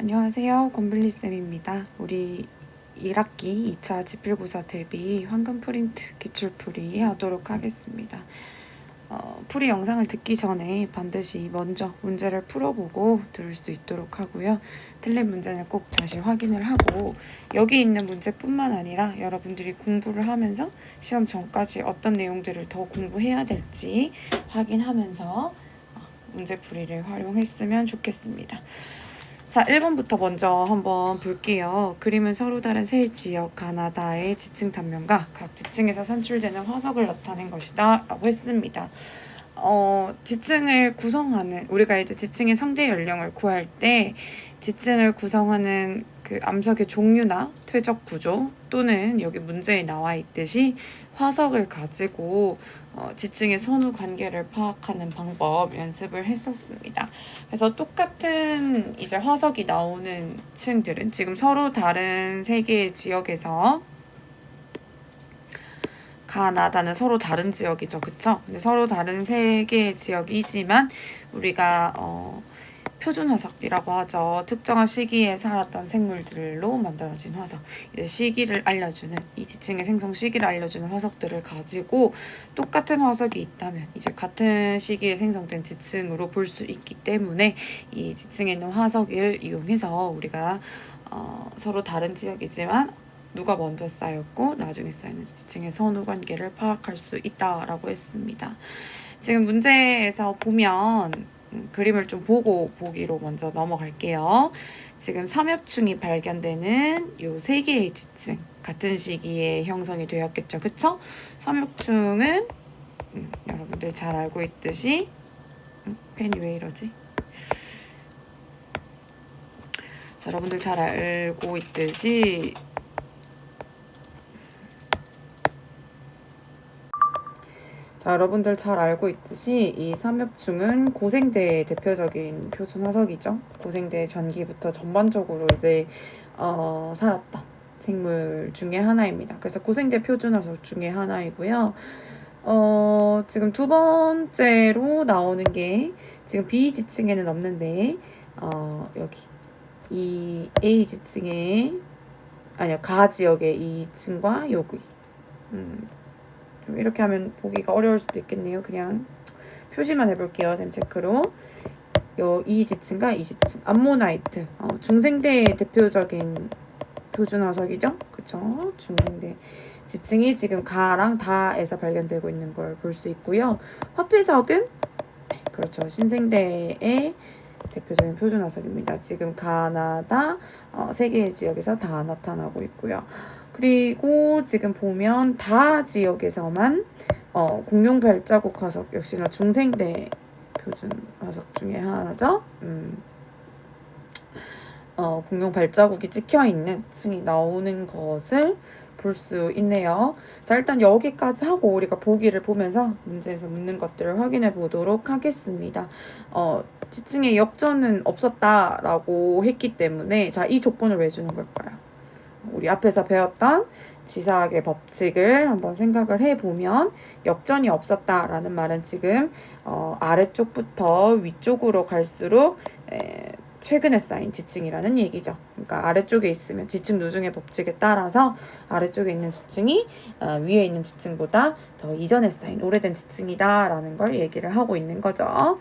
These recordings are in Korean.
안녕하세요. 권블리쌤입니다. 우리 1학기 2차 지필고사 대비 황금 프린트 기출풀이 하도록 하겠습니다. 풀이 영상을 듣기 전에 반드시 먼저 문제를 풀어보고 들을 수 있도록 하고요. 틀린 문제는 꼭 다시 확인을 하고 여기 있는 문제뿐만 아니라 여러분들이 공부를 하면서 시험 전까지 어떤 내용들을 더 공부해야 될지 확인하면서 문제풀이를 활용했으면 좋겠습니다. 자, 1번부터 먼저 한번 볼게요. 그림은 서로 다른 세 지역 가나다의 지층 단면과 각 지층에서 산출되는 화석을 나타낸 것이다 라고 했습니다. 지층을 구성하는, 우리가 이제 지층의 상대 연령을 구할 때 지층을 구성하는 그 암석의 종류나 퇴적 구조 또는 여기 문제에 나와 있듯이 화석을 가지고 지층의 선후 관계를 파악하는 방법 연습을 했었습니다. 그래서 똑같은 이제 화석이 나오는 층들은 지금 서로 다른 세 개의 지역에서 가나다는 서로 다른 지역이죠. 그쵸? 근데 서로 다른 세 개의 지역이지만 우리가 표준 화석이라고 하죠. 특정한 시기에 살았던 생물들로 만들어진 화석. 이제 시기를 알려주는, 이 지층의 생성 시기를 알려주는 화석들을 가지고 똑같은 화석이 있다면 이제 같은 시기에 생성된 지층으로 볼 수 있기 때문에 이 지층에 있는 화석을 이용해서 우리가 서로 다른 지역이지만 누가 먼저 쌓였고 나중에 쌓이는 지층의 선후 관계를 파악할 수 있다라고 했습니다. 지금 문제에서 보면 그림을 좀 보고 보기로 먼저 넘어갈게요. 지금 삼엽충이 발견되는 요 세 개의 지층 같은 시기에 형성이 되었겠죠. 그쵸? 삼엽충은 여러분들 잘 알고 있듯이 펜이 왜 이러지? 자, 여러분들 잘 알고 있듯이 자, 여러분들 잘 알고 있듯이 이 삼엽충은 고생대의 대표적인 표준 화석이죠. 고생대 전기부터 전반적으로 이제 살았던 생물 중에 하나입니다. 그래서 고생대 표준 화석 중에 하나이고요. 지금 두 번째로 나오는 게 지금 B 지층에는 없는데 여기 이 A 지층에 아니요 가 지역의 이 층과 여기 좀 이렇게 하면 보기가 어려울 수도 있겠네요. 그냥 표시만 해볼게요. 샘 체크로. 이 지층과 이 지층. 암모나이트. 중생대의 대표적인 표준 화석이죠. 그쵸? 중생대. 지층이 지금 가랑 다에서 발견되고 있는 걸 볼 수 있고요. 화폐석은 그렇죠. 신생대의 대표적인 표준 화석입니다. 지금 가나다 세 개의 지역에서 다 나타나고 있고요. 그리고 지금 보면 다 지역에서만 공룡 발자국 화석 역시나 중생대 표준 화석 중에 하나죠. 공룡 발자국이 찍혀있는 층이 나오는 것을 볼 수 있네요. 자, 일단 여기까지 하고 우리가 보기를 보면서 문제에서 묻는 것들을 확인해 보도록 하겠습니다. 지층에 역전은 없었다라고 했기 때문에 자, 이 조건을 왜 주는 걸까요? 우리 앞에서 배웠던 지사학의 법칙을 한번 생각을 해보면 역전이 없었다라는 말은 지금 아래쪽부터 위쪽으로 갈수록 최근에 쌓인 지층이라는 얘기죠. 그러니까 아래쪽에 있으면 지층 누중의 법칙에 따라서 아래쪽에 있는 지층이 위에 있는 지층보다 더 이전에 쌓인 오래된 지층이다라는 걸 얘기를 하고 있는 거죠.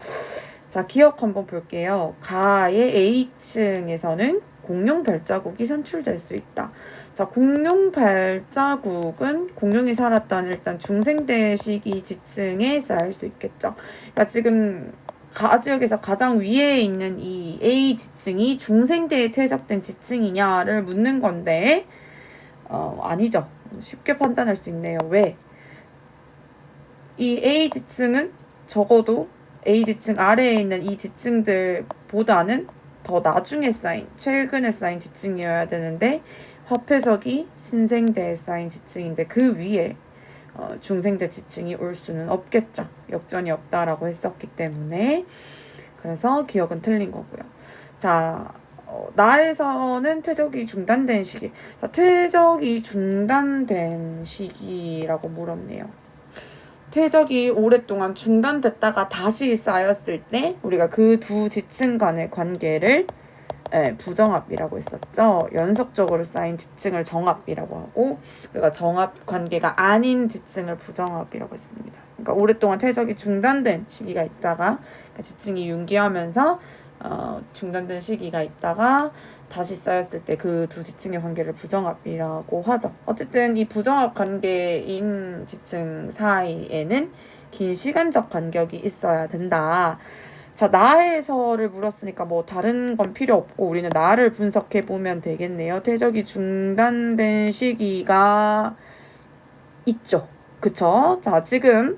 자, 기억 한번 볼게요. 가의 A층에서는 공룡 발자국이 산출될 수 있다. 자, 공룡 발자국은 공룡이 살았다는 일단 중생대 시기 지층에 쌓일 수 있겠죠. 그러니까 지금 가 지역에서 가장 위에 있는 이 A 지층이 중생대에 퇴적된 지층이냐를 묻는 건데 아니죠. 쉽게 판단할 수 있네요. 왜? 이 A 지층은 적어도 A 지층 아래에 있는 이 지층들보다는 더 나중에 쌓인, 최근에 쌓인 지층이어야 되는데 화폐석이 신생대에 쌓인 지층인데 그 위에 중생대 지층이 올 수는 없겠죠. 역전이 없다라고 했었기 때문에. 그래서 기억은 틀린 거고요. 자, 나에서는 퇴적이 중단된 시기. 자, 퇴적이 중단된 시기라고 물었네요. 퇴적이 오랫동안 중단됐다가 다시 쌓였을 때 우리가 그 두 지층 간의 관계를 부정합이라고 했었죠. 연속적으로 쌓인 지층을 정합이라고 하고, 우리가 정합 관계가 아닌 지층을 부정합이라고 했습니다. 그러니까 오랫동안 퇴적이 중단된 시기가 있다가, 그러니까 지층이 융기하면서 중단된 시기가 있다가 다시 쌓였을 때 그 두 지층의 관계를 부정합이라고 하죠. 어쨌든 이 부정합 관계인 지층 사이에는 긴 시간적 간격이 있어야 된다. 자, 나에서를 물었으니까 뭐 다른 건 필요 없고 우리는 나를 분석해 보면 되겠네요. 퇴적이 중단된 시기가 있죠. 그쵸? 자, 지금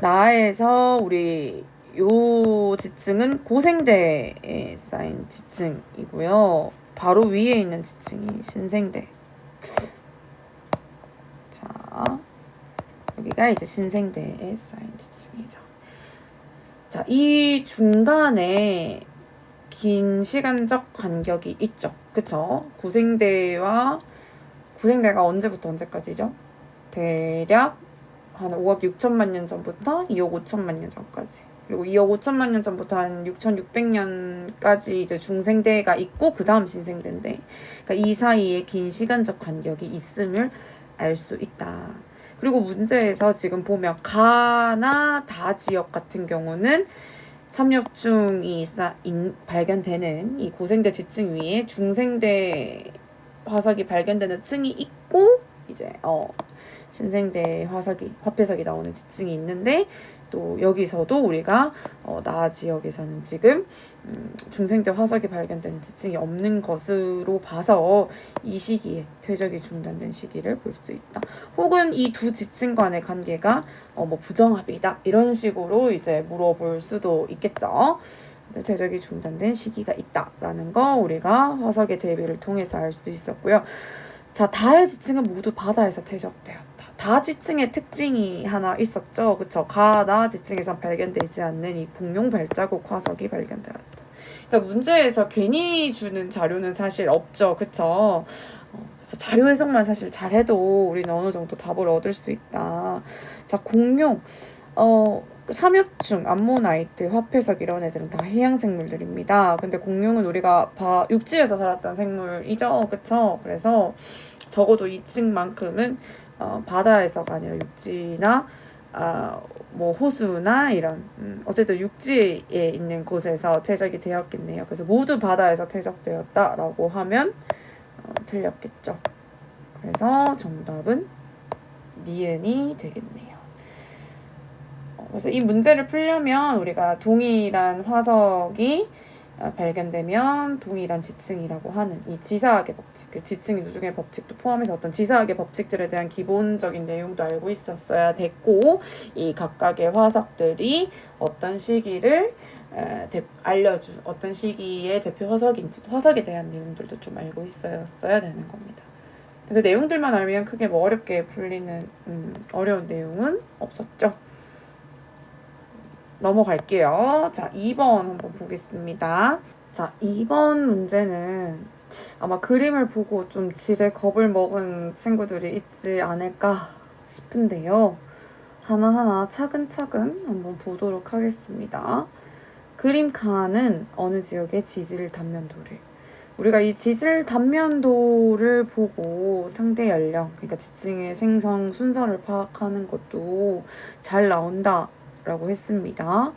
나에서 우리 요 지층은 고생대에 쌓인 지층이고요. 바로 위에 있는 지층이 신생대. 자, 여기가 이제 신생대에 쌓인 지층이죠. 자, 이 중간에 긴 시간적 간격이 있죠. 그쵸? 고생대가 언제부터 언제까지죠? 대략 한 5억 6천만 년 전부터 2억 5천만 년 전까지. 그리고 2억 5천만 년 전부터 한 6,600년까지 이제 중생대가 있고 그 다음 신생대인데, 그러니까 이 사이에 긴 시간적 간격이 있음을 알 수 있다. 그리고 문제에서 지금 보면 가나 다 지역 같은 경우는 삼엽중이 발견되는 이 고생대 지층 위에 중생대 화석이 발견되는 층이 있고 이제 신생대 화폐석이 나오는 지층이 있는데, 또 여기서도 우리가 나 지역에서는 지금 중생대 화석이 발견되는 지층이 없는 것으로 봐서 이 시기에 퇴적이 중단된 시기를 볼 수 있다. 혹은 이 두 지층 간의 관계가 뭐 부정합이다 이런 식으로 이제 물어볼 수도 있겠죠. 퇴적이 중단된 시기가 있다라는 거 우리가 화석의 대비를 통해서 알 수 있었고요. 자, 다의 지층은 모두 바다에서 퇴적되었다. 다 지층의 특징이 하나 있었죠. 그쵸? 나 지층에서 발견되지 않는 이 공룡 발자국 화석이 발견되었다. 그러니까 문제에서 괜히 주는 자료는 사실 없죠. 그쵸? 그래서 자료 해석만 사실 잘해도 우리는 어느 정도 답을 얻을 수 있다. 자, 공룡. 삼엽중, 암모나이트, 화폐석 이런 애들은 다 해양 생물들입니다. 근데 공룡은 우리가 육지에서 살았던 생물이죠. 그쵸? 그래서 적어도 이 층만큼은 바다에서가 아니라 육지나 뭐 호수나 이런 어쨌든 육지에 있는 곳에서 퇴적이 되었겠네요. 그래서 모두 바다에서 퇴적되었다라고 하면 틀렸겠죠. 그래서 정답은 니은이 되겠네요. 그래서 이 문제를 풀려면 우리가 동일한 화석이 발견되면 동일한 지층이라고 하는 이 지사학의 법칙, 그 지층 누중의 법칙도 포함해서 어떤 지사학의 법칙들에 대한 기본적인 내용도 알고 있었어야 됐고, 이 각각의 화석들이 어떤 시기를 어떤 시기의 대표 화석인지 화석에 대한 내용들도 좀 알고 있었어야 되는 겁니다. 그 내용들만 알면 크게 뭐 어렵게 풀리는 어려운 내용은 없었죠. 넘어갈게요. 자, 2번 한번 보겠습니다. 자, 2번 문제는 아마 그림을 보고 좀 지레 겁을 먹은 친구들이 있지 않을까 싶은데요. 하나하나 차근차근 한번 보도록 하겠습니다. 그림 칸은 어느 지역의 지질 단면도를. 우리가 이 지질 단면도를 보고 상대 연령, 그러니까 지층의 생성 순서를 파악하는 것도 잘 나온다 라고 했습니다.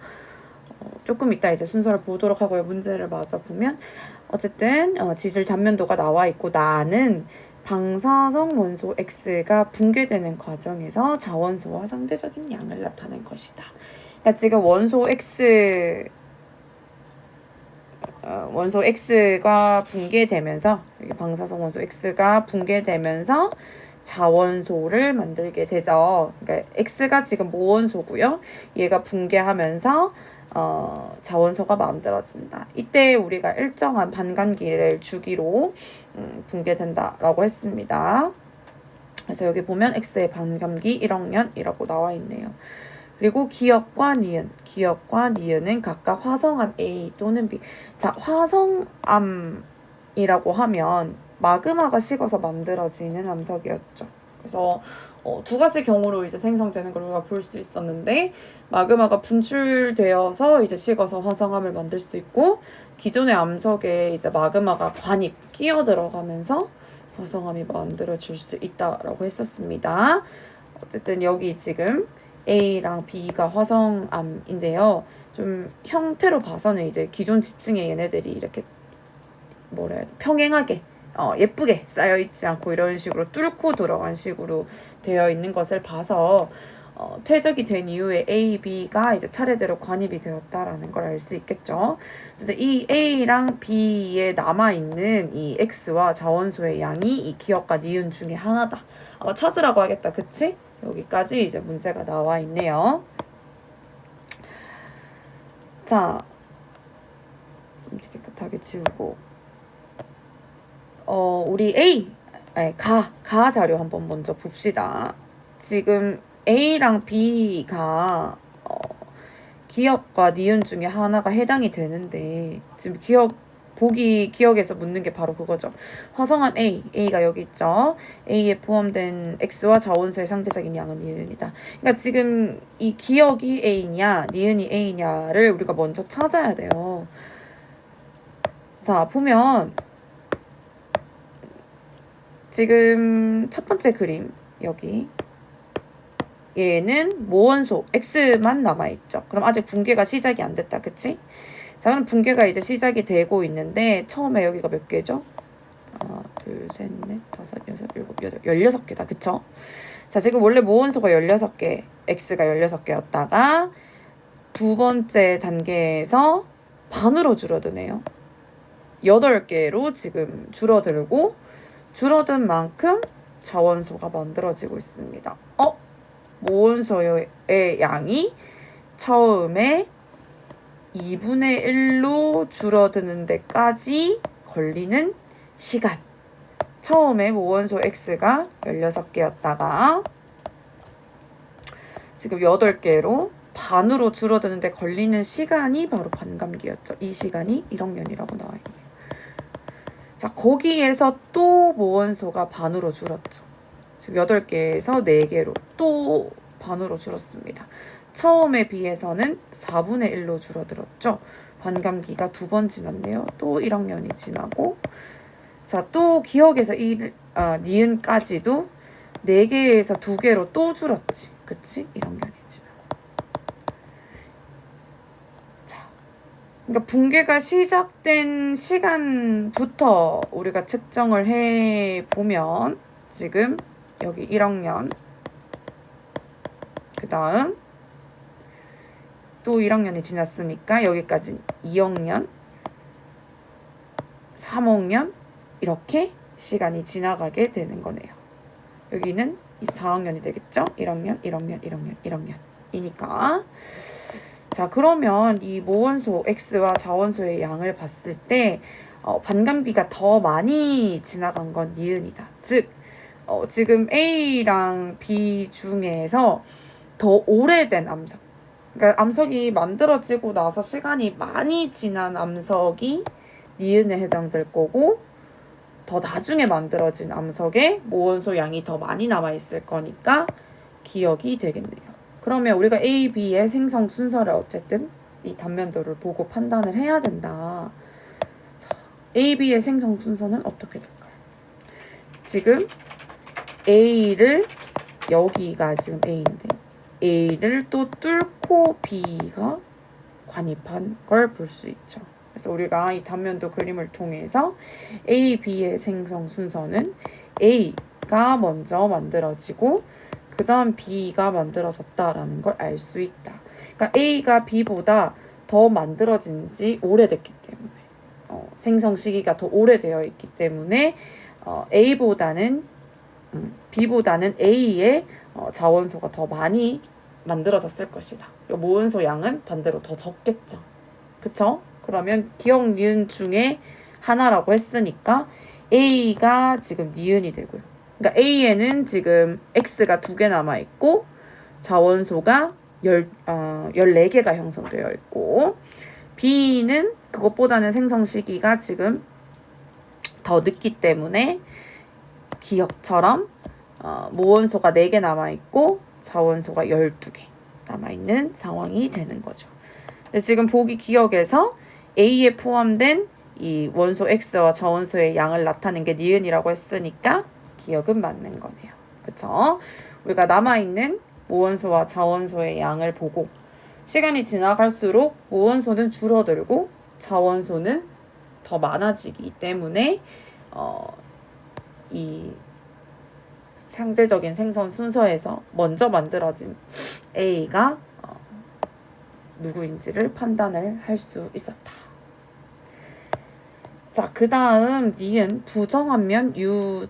조금 이따 이제 순서를 보도록 하고요. 문제를 맞아보면 어쨌든 지질 단면도가 나와 있고, 나는 방사성 원소 X가 붕괴되는 과정에서 자원소와 상대적인 양을 나타낸 것이다. 그러니까 지금 원소 X가 붕괴되면서, 방사성 원소 X가 붕괴되면서 자원소를 만들게 되죠. 그러니까 X가 지금 모원소고요. 얘가 붕괴하면서 자원소가 만들어진다. 이때 우리가 일정한 반감기를 주기로 붕괴된다라고 했습니다. 그래서 여기 보면 X의 반감기 1억 년이라고 나와 있네요. 그리고 기역과 니은은 각각 화성암 A 또는 B. 자, 화성암이라고 하면 마그마가 식어서 만들어지는 암석이었죠. 그래서 두 가지 경우로 이제 생성되는 걸 우리가 볼 수 있었는데, 마그마가 분출되어서 이제 식어서 화성암을 만들 수 있고, 기존의 암석에 이제 마그마가 관입 끼어 들어가면서 화성암이 만들어질 수 있다라고 했었습니다. 어쨌든 여기 지금 A랑 B가 화성암인데요. 좀 형태로 봐서는 이제 기존 지층에 얘네들이 이렇게 뭐라 해야 돼, 평행하게 예쁘게 쌓여 있지 않고 이런 식으로 뚫고 들어간 식으로 되어 있는 것을 봐서 퇴적이 된 이후에 A, B가 이제 차례대로 관입이 되었다라는 걸 알 수 있겠죠. 근데 이 A랑 B에 남아있는 이 X와 자원소의 양이 이 기억과 니은 중에 하나다. 찾으라고 하겠다. 그치? 여기까지 이제 문제가 나와 있네요. 자, 좀 깨끗하게 지우고 우리 가 자료 한번 먼저 봅시다. 지금 A랑 B가 기억과 니은 중에 하나가 해당이 되는데, 지금 기억에서 묻는 게 바로 그거죠. 화성암 A가 여기 있죠. A에 포함된 X와 자원수의 상대적인 양은 니은이다. 그러니까 지금 이 기억이 A냐, 니은이 A냐를 우리가 먼저 찾아야 돼요. 자, 보면 지금 첫 번째 그림, 여기 얘는 모원소 X만 남아있죠. 그럼 아직 붕괴가 시작이 안 됐다. 그치? 자, 그럼 붕괴가 이제 시작이 되고 있는데, 처음에 여기가 몇 개죠? 하나, 둘, 셋, 넷, 다섯, 여섯, 일곱, 여덟, 16개다. 그쵸? 자, 지금 원래 모원소가 16개, X가 16개였다가 두 번째 단계에서 반으로 줄어드네요. 8개로 지금 줄어들고, 줄어든 만큼 자원소가 만들어지고 있습니다. 모원소의 양이 처음에 2분의 1로 줄어드는 데까지 걸리는 시간. 처음에 모원소 X가 16개였다가 지금 8개로 반으로 줄어드는 데 걸리는 시간이 바로 반감기였죠. 이 시간이 1억년이라고 나와 있네요. 자, 거기에서 또 모원소가 반으로 줄었죠. 지금 8개에서 4개로 또 반으로 줄었습니다. 처음에 비해서는 4분의 1로 줄어들었죠. 반감기가 2번 지났네요. 또 1학년이 지나고, 자, 또 기억에서 니은까지도 4개에서 2개로 또 줄었지. 그치? 1학년이 지나고. 자, 그러니까 붕괴가 시작된 시간부터 우리가 측정을 해보면, 지금 여기 1학년, 그 다음 또 1학년이 지났으니까 여기까지 2학년, 3학년 이렇게 시간이 지나가게 되는 거네요. 여기는 4학년이 되겠죠? 1학년, 1학년, 1학년, 1학년이니까. 자, 그러면 이 모원소 X와 자원소의 양을 봤을 때 반감기가 더 많이 지나간 건 니은이다. 즉 지금 A랑 B 중에서 더 오래된 암석, 그러니까 암석이 만들어지고 나서 시간이 많이 지난 암석이 니은에 해당될 거고, 더 나중에 만들어진 암석에 모원소 양이 더 많이 남아있을 거니까 기억이 되겠네요. 그러면 우리가 A, B의 생성 순서를 어쨌든 이 단면도를 보고 판단을 해야 된다. 자, A, B의 생성 순서는 어떻게 될까요? 지금 A를, 여기가 지금 A인데 A를 또 뚫고 B가 관입한 걸 볼 수 있죠. 그래서 우리가 이 단면도 그림을 통해서 A, B의 생성 순서는 A가 먼저 만들어지고 그 다음 B가 만들어졌다라는 걸 알 수 있다. 그러니까 A가 B보다 더 만들어진 지 오래됐기 때문에, 생성 시기가 더 오래되어 있기 때문에 B보다는 A의 자원소가 더 많이 만들어졌을 것이다. 모원소 양은 반대로 더 적겠죠. 그쵸? 그러면 기억 니은 중에 하나라고 했으니까 A가 지금 니은이 되고요. 그러니까 A에는 지금 X가 2개 남아있고 자원소가 14개가 형성되어 있고, B는 그것보다는 생성 시기가 지금 더 늦기 때문에 기억처럼 모원소가 4개 남아있고 자원소가 12개 남아있는 상황이 되는 거죠. 근데 지금 보기 기억에서 A에 포함된 이 원소 X와 저원소의 양을 나타낸 게 니은이라고 했으니까 기억은 맞는 거네요. 그쵸? 우리가 남아있는 모원소와 자원소의 양을 보고 시간이 지나갈수록 모원소는 줄어들고 자원소는 더 많아지기 때문에 이 상대적인 생성 순서에서 먼저 만들어진 A가 누구인지를 판단을 할 수 있었다. 자, 그 다음 니은 부정한면 U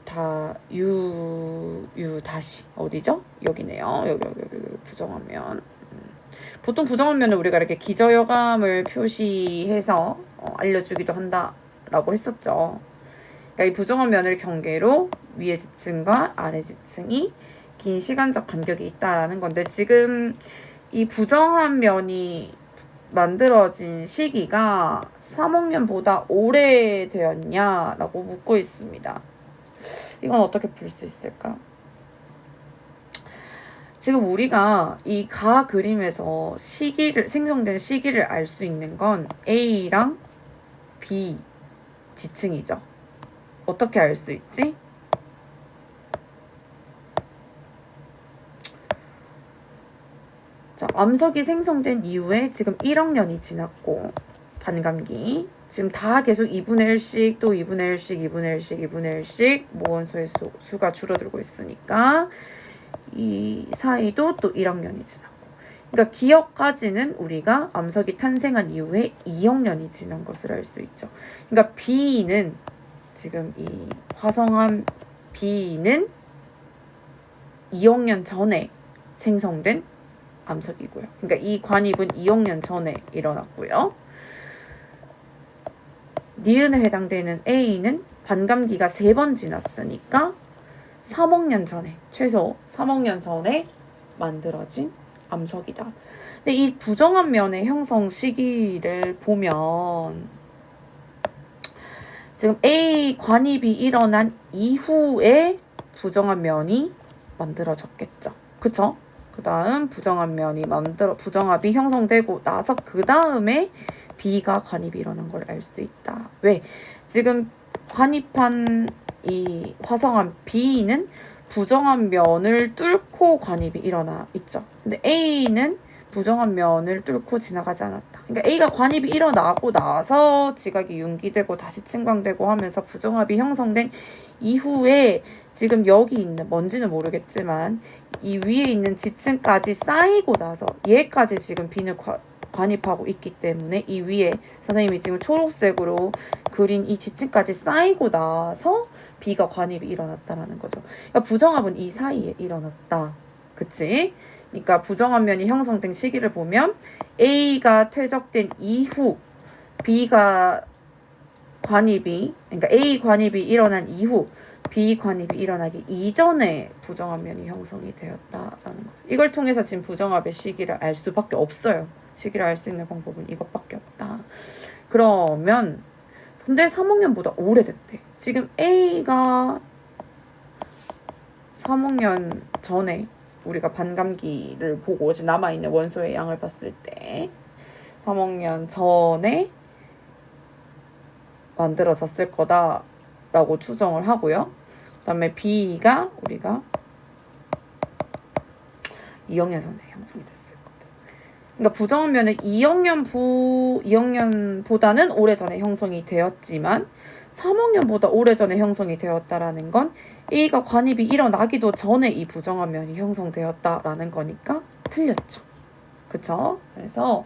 다시 어디죠? 여기네요. 여기 부정한면. 보통 부정한면은 우리가 이렇게 기저여감을 표시해서 알려주기도 한다라고 했었죠. 그러니까 이 부정한 면을 경계로 위의 지층과 아래 지층이 긴 시간적 간격이 있다라는 건데 지금 이 부정한 면이 만들어진 시기가 3억년보다 오래되었냐라고 묻고 있습니다. 이건 어떻게 풀 수 있을까? 지금 우리가 이 가 그림에서 생성된 시기를 알 수 있는 건 A랑 B 지층이죠. 어떻게 알 수 있지? 자, 암석이 생성된 이후에 지금 1억 년이 지났고 반감기 지금 다 계속 2분의 1씩 또 2분의 1씩 2분의 1씩 2분의 1씩 모원소의 수가 줄어들고 있으니까 이 사이도 또 1억 년이 지났고 그러니까 기억까지는 우리가 암석이 탄생한 이후에 2억 년이 지난 것을 알 수 있죠. 그러니까 B는 지금 이 화성암 B는 2억 년 전에 생성된 암석이고요. 그러니까 이 관입은 2억 년 전에 일어났고요. 니은에 해당되는 A는 반감기가 3번 지났으니까 3억 년 전에, 최소 3억 년 전에 만들어진 암석이다. 근데 이 부정한 면의 형성 시기를 보면 지금 A 관입이 일어난 이후에 부정한 면이 만들어졌겠죠. 그쵸? 그 다음 부정합이 형성되고 나서 그 다음에 B가 관입이 일어난 걸 알 수 있다. 왜? 지금 관입한 이 화성암 B는 부정한 면을 뚫고 관입이 일어나 있죠. 근데 A는 부정한 면을 뚫고 지나가지 않았다. 그러니까 A가 관입이 일어나고 나서 지각이 융기되고 다시 침광되고 하면서 부정합이 형성된 이후에 지금 여기 있는 뭔지는 모르겠지만 이 위에 있는 지층까지 쌓이고 나서 얘까지 지금 B는 관입하고 있기 때문에 이 위에 선생님이 지금 초록색으로 그린 이 지층까지 쌓이고 나서 B가 관입이 일어났다라는 거죠. 그러니까 부정합은 이 사이에 일어났다. 그치? 그러니까 부정한 면이 형성된 시기를 보면 A가 퇴적된 이후 B가 그러니까 A 관입이 일어난 이후 B 관입이 일어나기 이전에 부정한 면이 형성이 되었다라는 거죠. 이걸 통해서 지금 부정합의 시기를 알 수밖에 없어요. 시기를 알 수 있는 방법은 이것밖에 없다. 그러면 근데 3억 년보다 오래됐대. 지금 A가 3억 년 전에 우리가 반감기를 보고 지금 남아있는 원소의 양을 봤을 때 3억 년 전에 만들어졌을 거다라고 추정을 하고요. 그 다음에 B가 우리가 2억 년 전에 형성이 됐을 거다. 그러니까 부정면은 2억 년보다는 오래전에 형성이 되었지만 3억 년보다 오래전에 형성이 되었다라는 건 A가 관입이 일어나기도 전에 이 부정한 면이 형성되었다라는 거니까 틀렸죠. 그쵸? 그래서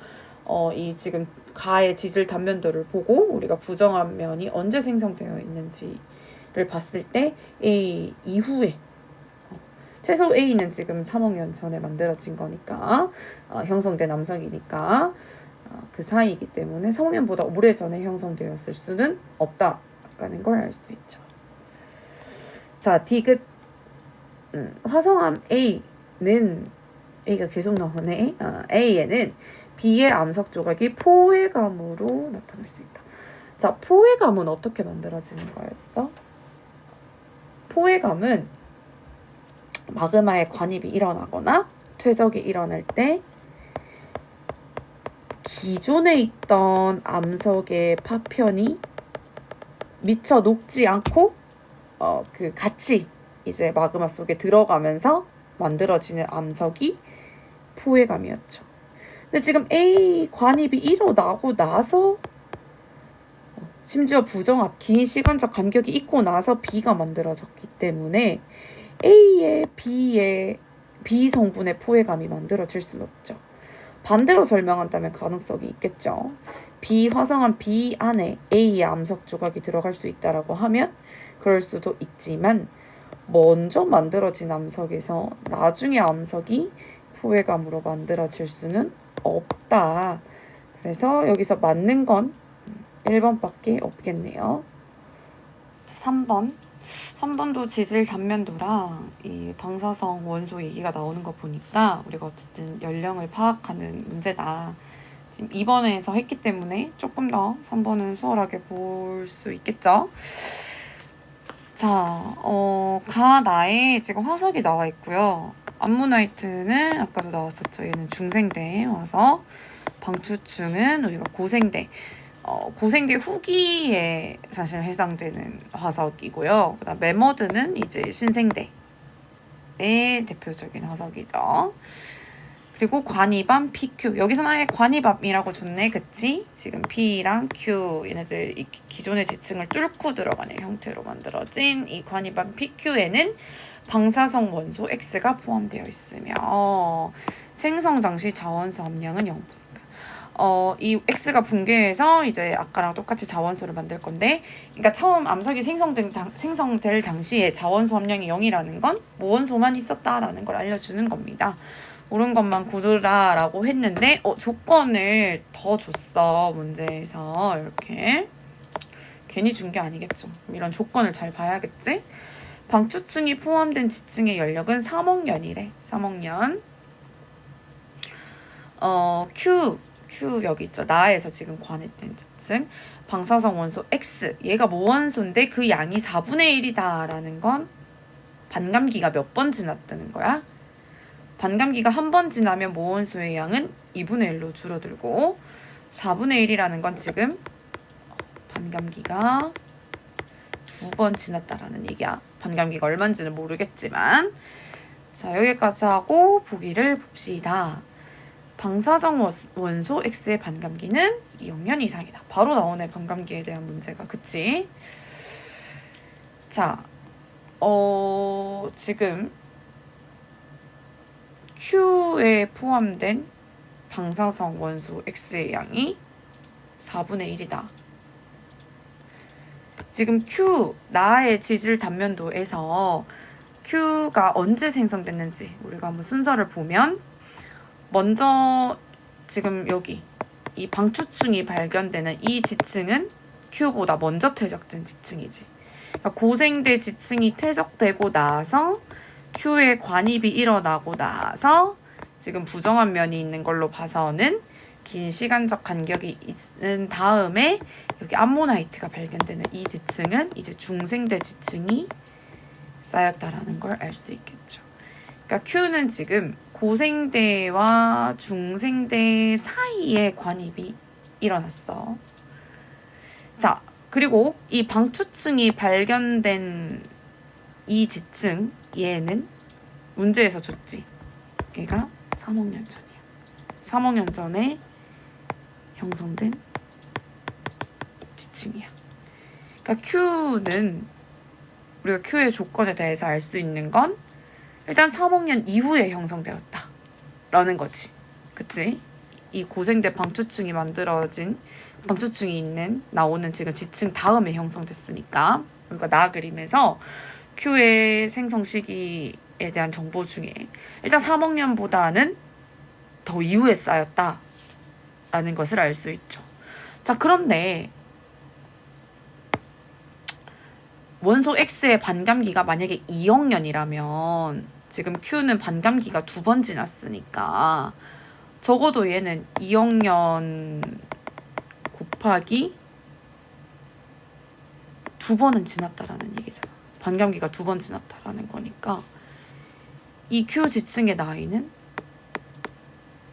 이 지금 가의 지질 단면도를 보고 우리가 부정한 면이 언제 생성되어 있는지를 봤을 때 A 이후에 최소 A는 지금 3억 년 전에 만들어진 거니까 형성된 암석이니까 그 사이이기 때문에 3억 년보다 오래전에 형성되었을 수는 없다라는 걸 알 수 있죠. 자, 디귿 화성암 A는 A가 계속 나오네. A에는 B의 암석 조각이 포획암으로 나타날 수 있다. 자, 포획암은 어떻게 만들어지는 거였어? 포획암은 마그마의 관입이 일어나거나 퇴적이 일어날 때 기존에 있던 암석의 파편이 미처 녹지 않고 같이 이제 마그마 속에 들어가면서 만들어지는 암석이 포획암이었죠. 근데 지금 A 관입이 일어나고 나서 심지어 부정합, 긴 시간적 간격이 있고 나서 B가 만들어졌기 때문에 A의 B 성분의 포획암이 만들어질 수는 없죠. 반대로 설명한다면 가능성이 있겠죠. B 화성암 B 안에 A의 암석 조각이 들어갈 수 있다라고 하면 그럴 수도 있지만 먼저 만들어진 암석에서 나중에 암석이 포획암으로 만들어질 수는 없다. 그래서 여기서 맞는 건 1번밖에 없겠네요. 3번도 지질 단면도랑 이 방사성 원소 얘기가 나오는 거 보니까 우리가 어쨌든 연령을 파악하는 문제다. 지금 2번에서 했기 때문에 조금 더 3번은 수월하게 볼 수 있겠죠. 자, 가나에 지금 화석이 나와 있고요. 암모나이트는 아까도 나왔었죠. 얘는 중생대에 와서 방추충은 우리가 고생대. 고생대 후기에 사실 해당되는 화석이고요. 그다음 메머드는 이제 신생대의 대표적인 화석이죠. 그리고 관이밤 PQ. 여기서는 아예 관이밤이라고 줬네. 그치? 지금 P랑 Q 얘네들 이 기존의 지층을 뚫고 들어가는 형태로 만들어진 이 관이밤 PQ에는 방사성 원소 X가 포함되어 있으며 생성 당시 자원소 함량은 0. 이 X가 붕괴해서 이제 아까랑 똑같이 자원소를 만들 건데, 그러니까 처음 암석이 생성될 당시에 자원소 함량이 0이라는 건 무원소만 있었다라는 걸 알려주는 겁니다. 옳은 것만 고르라라고 했는데 조건을 더 줬어. 문제에서 이렇게 괜히 준 게 아니겠죠. 이런 조건을 잘 봐야겠지. 방추층이 포함된 지층의 연력은 3억 년이래. 3억 년. Q 여기 있죠. 나에서 지금 관입된 지층. 방사성 원소 X. 얘가 무원소인데 그 양이 4분의 1이다 라는 건 반감기가 몇 번 지났다는 거야. 반감기가 한 번 지나면 무원소의 양은 2분의 1로 줄어들고 4분의 1이라는 건 지금 반감기가 2번 지났다라는 얘기야. 반감기가 얼마인지는 모르겠지만 자, 여기까지 하고 보기를 봅시다. 방사성 원소 X의 반감기는 2억 년 이상이다. 바로 나오네, 반감기에 대한 문제가. 그치? 자, 지금 Q에 포함된 방사성 원소 X의 양이 4분의 1이다. 지금 Q, 나의 지질 단면도에서 Q가 언제 생성됐는지 우리가 한번 순서를 보면 먼저 지금 여기 이 방추층이 발견되는 이 지층은 Q보다 먼저 퇴적된 지층이지. 그러니까 고생대 지층이 퇴적되고 나서 Q의 관입이 일어나고 나서 지금 부정한 면이 있는 걸로 봐서는 긴 시간적 간격이 있는 다음에 여기 암모나이트가 발견되는 이 지층은 이제 중생대 지층이 쌓였다라는 걸 알 수 있겠죠. 그러니까 Q는 지금 고생대와 중생대 사이에 관입이 일어났어. 자, 그리고 이 방추층이 발견된 이 지층, 얘는 문제에서 줬지. 얘가 3억 년 전이야. 3억 년 전에 형성된 지층이야. 그러니까 Q는 우리가 Q의 조건에 대해서 알 수 있는 건 일단 3억 년 이후에 형성되었다 라는 거지. 그치? 이 고생대 방추층이 만들어진 방추층이 나오는 지금 지층 다음에 형성됐으니까. 그러니까 나 그림에서 Q의 생성 시기에 대한 정보 중에 일단 3억 년보다는 더 이후에 쌓였다 라는 것을 알 수 있죠. 자, 그런데 원소 X의 반감기가 만약에 2억 년이라면 지금 Q는 반감기가 2번 지났으니까 적어도 얘는 2억 년 곱하기 2번은 지났다라는 얘기잖아. 반감기가 2번 지났다라는 거니까 이 Q 지층의 나이는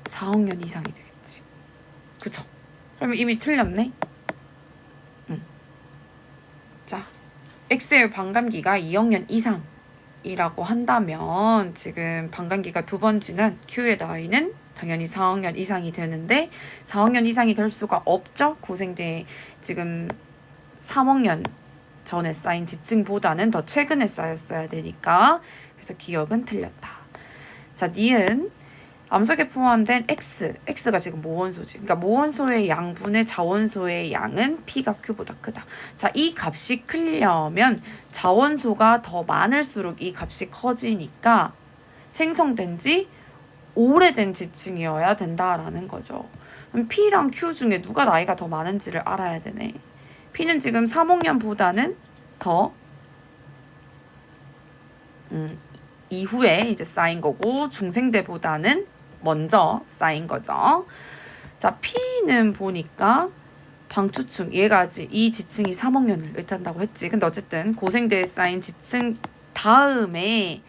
4억 년 이상이 되겠지. 그쵸? 그러면 이미 틀렸네? 자, X의 반감기가 2억 년 이상이라고 한다면 지금 반감기가 두 번 지난 Q의 나이는 당연히 4억 년 이상이 되는데 4억 년 이상이 될 수가 없죠. 고생대 지금 3억 년 전에 쌓인 지층보다는 더 최근에 쌓였어야 되니까 그래서 기억은 틀렸다. 자, 니은 암석에 포함된 X가 지금 모원소지. 그러니까 모원소의 양분의 자원소의 양은 P가 Q보다 크다. 자, 이 값이 크려면 자원소가 더 많을수록 이 값이 커지니까 생성된 지 오래된 지층이어야 된다라는 거죠. 그럼 P랑 Q 중에 누가 나이가 더 많은지를 알아야 되네. P는 지금 3억 년보다는 더 이후에 이제 쌓인 거고 중생대보다는 먼저 쌓인 거죠. 자, P는 보니까 방추층 얘가 이 지층이 3억 년을 의탄다고 했지. 근데 어쨌든 고생대에 쌓인 지층 다음에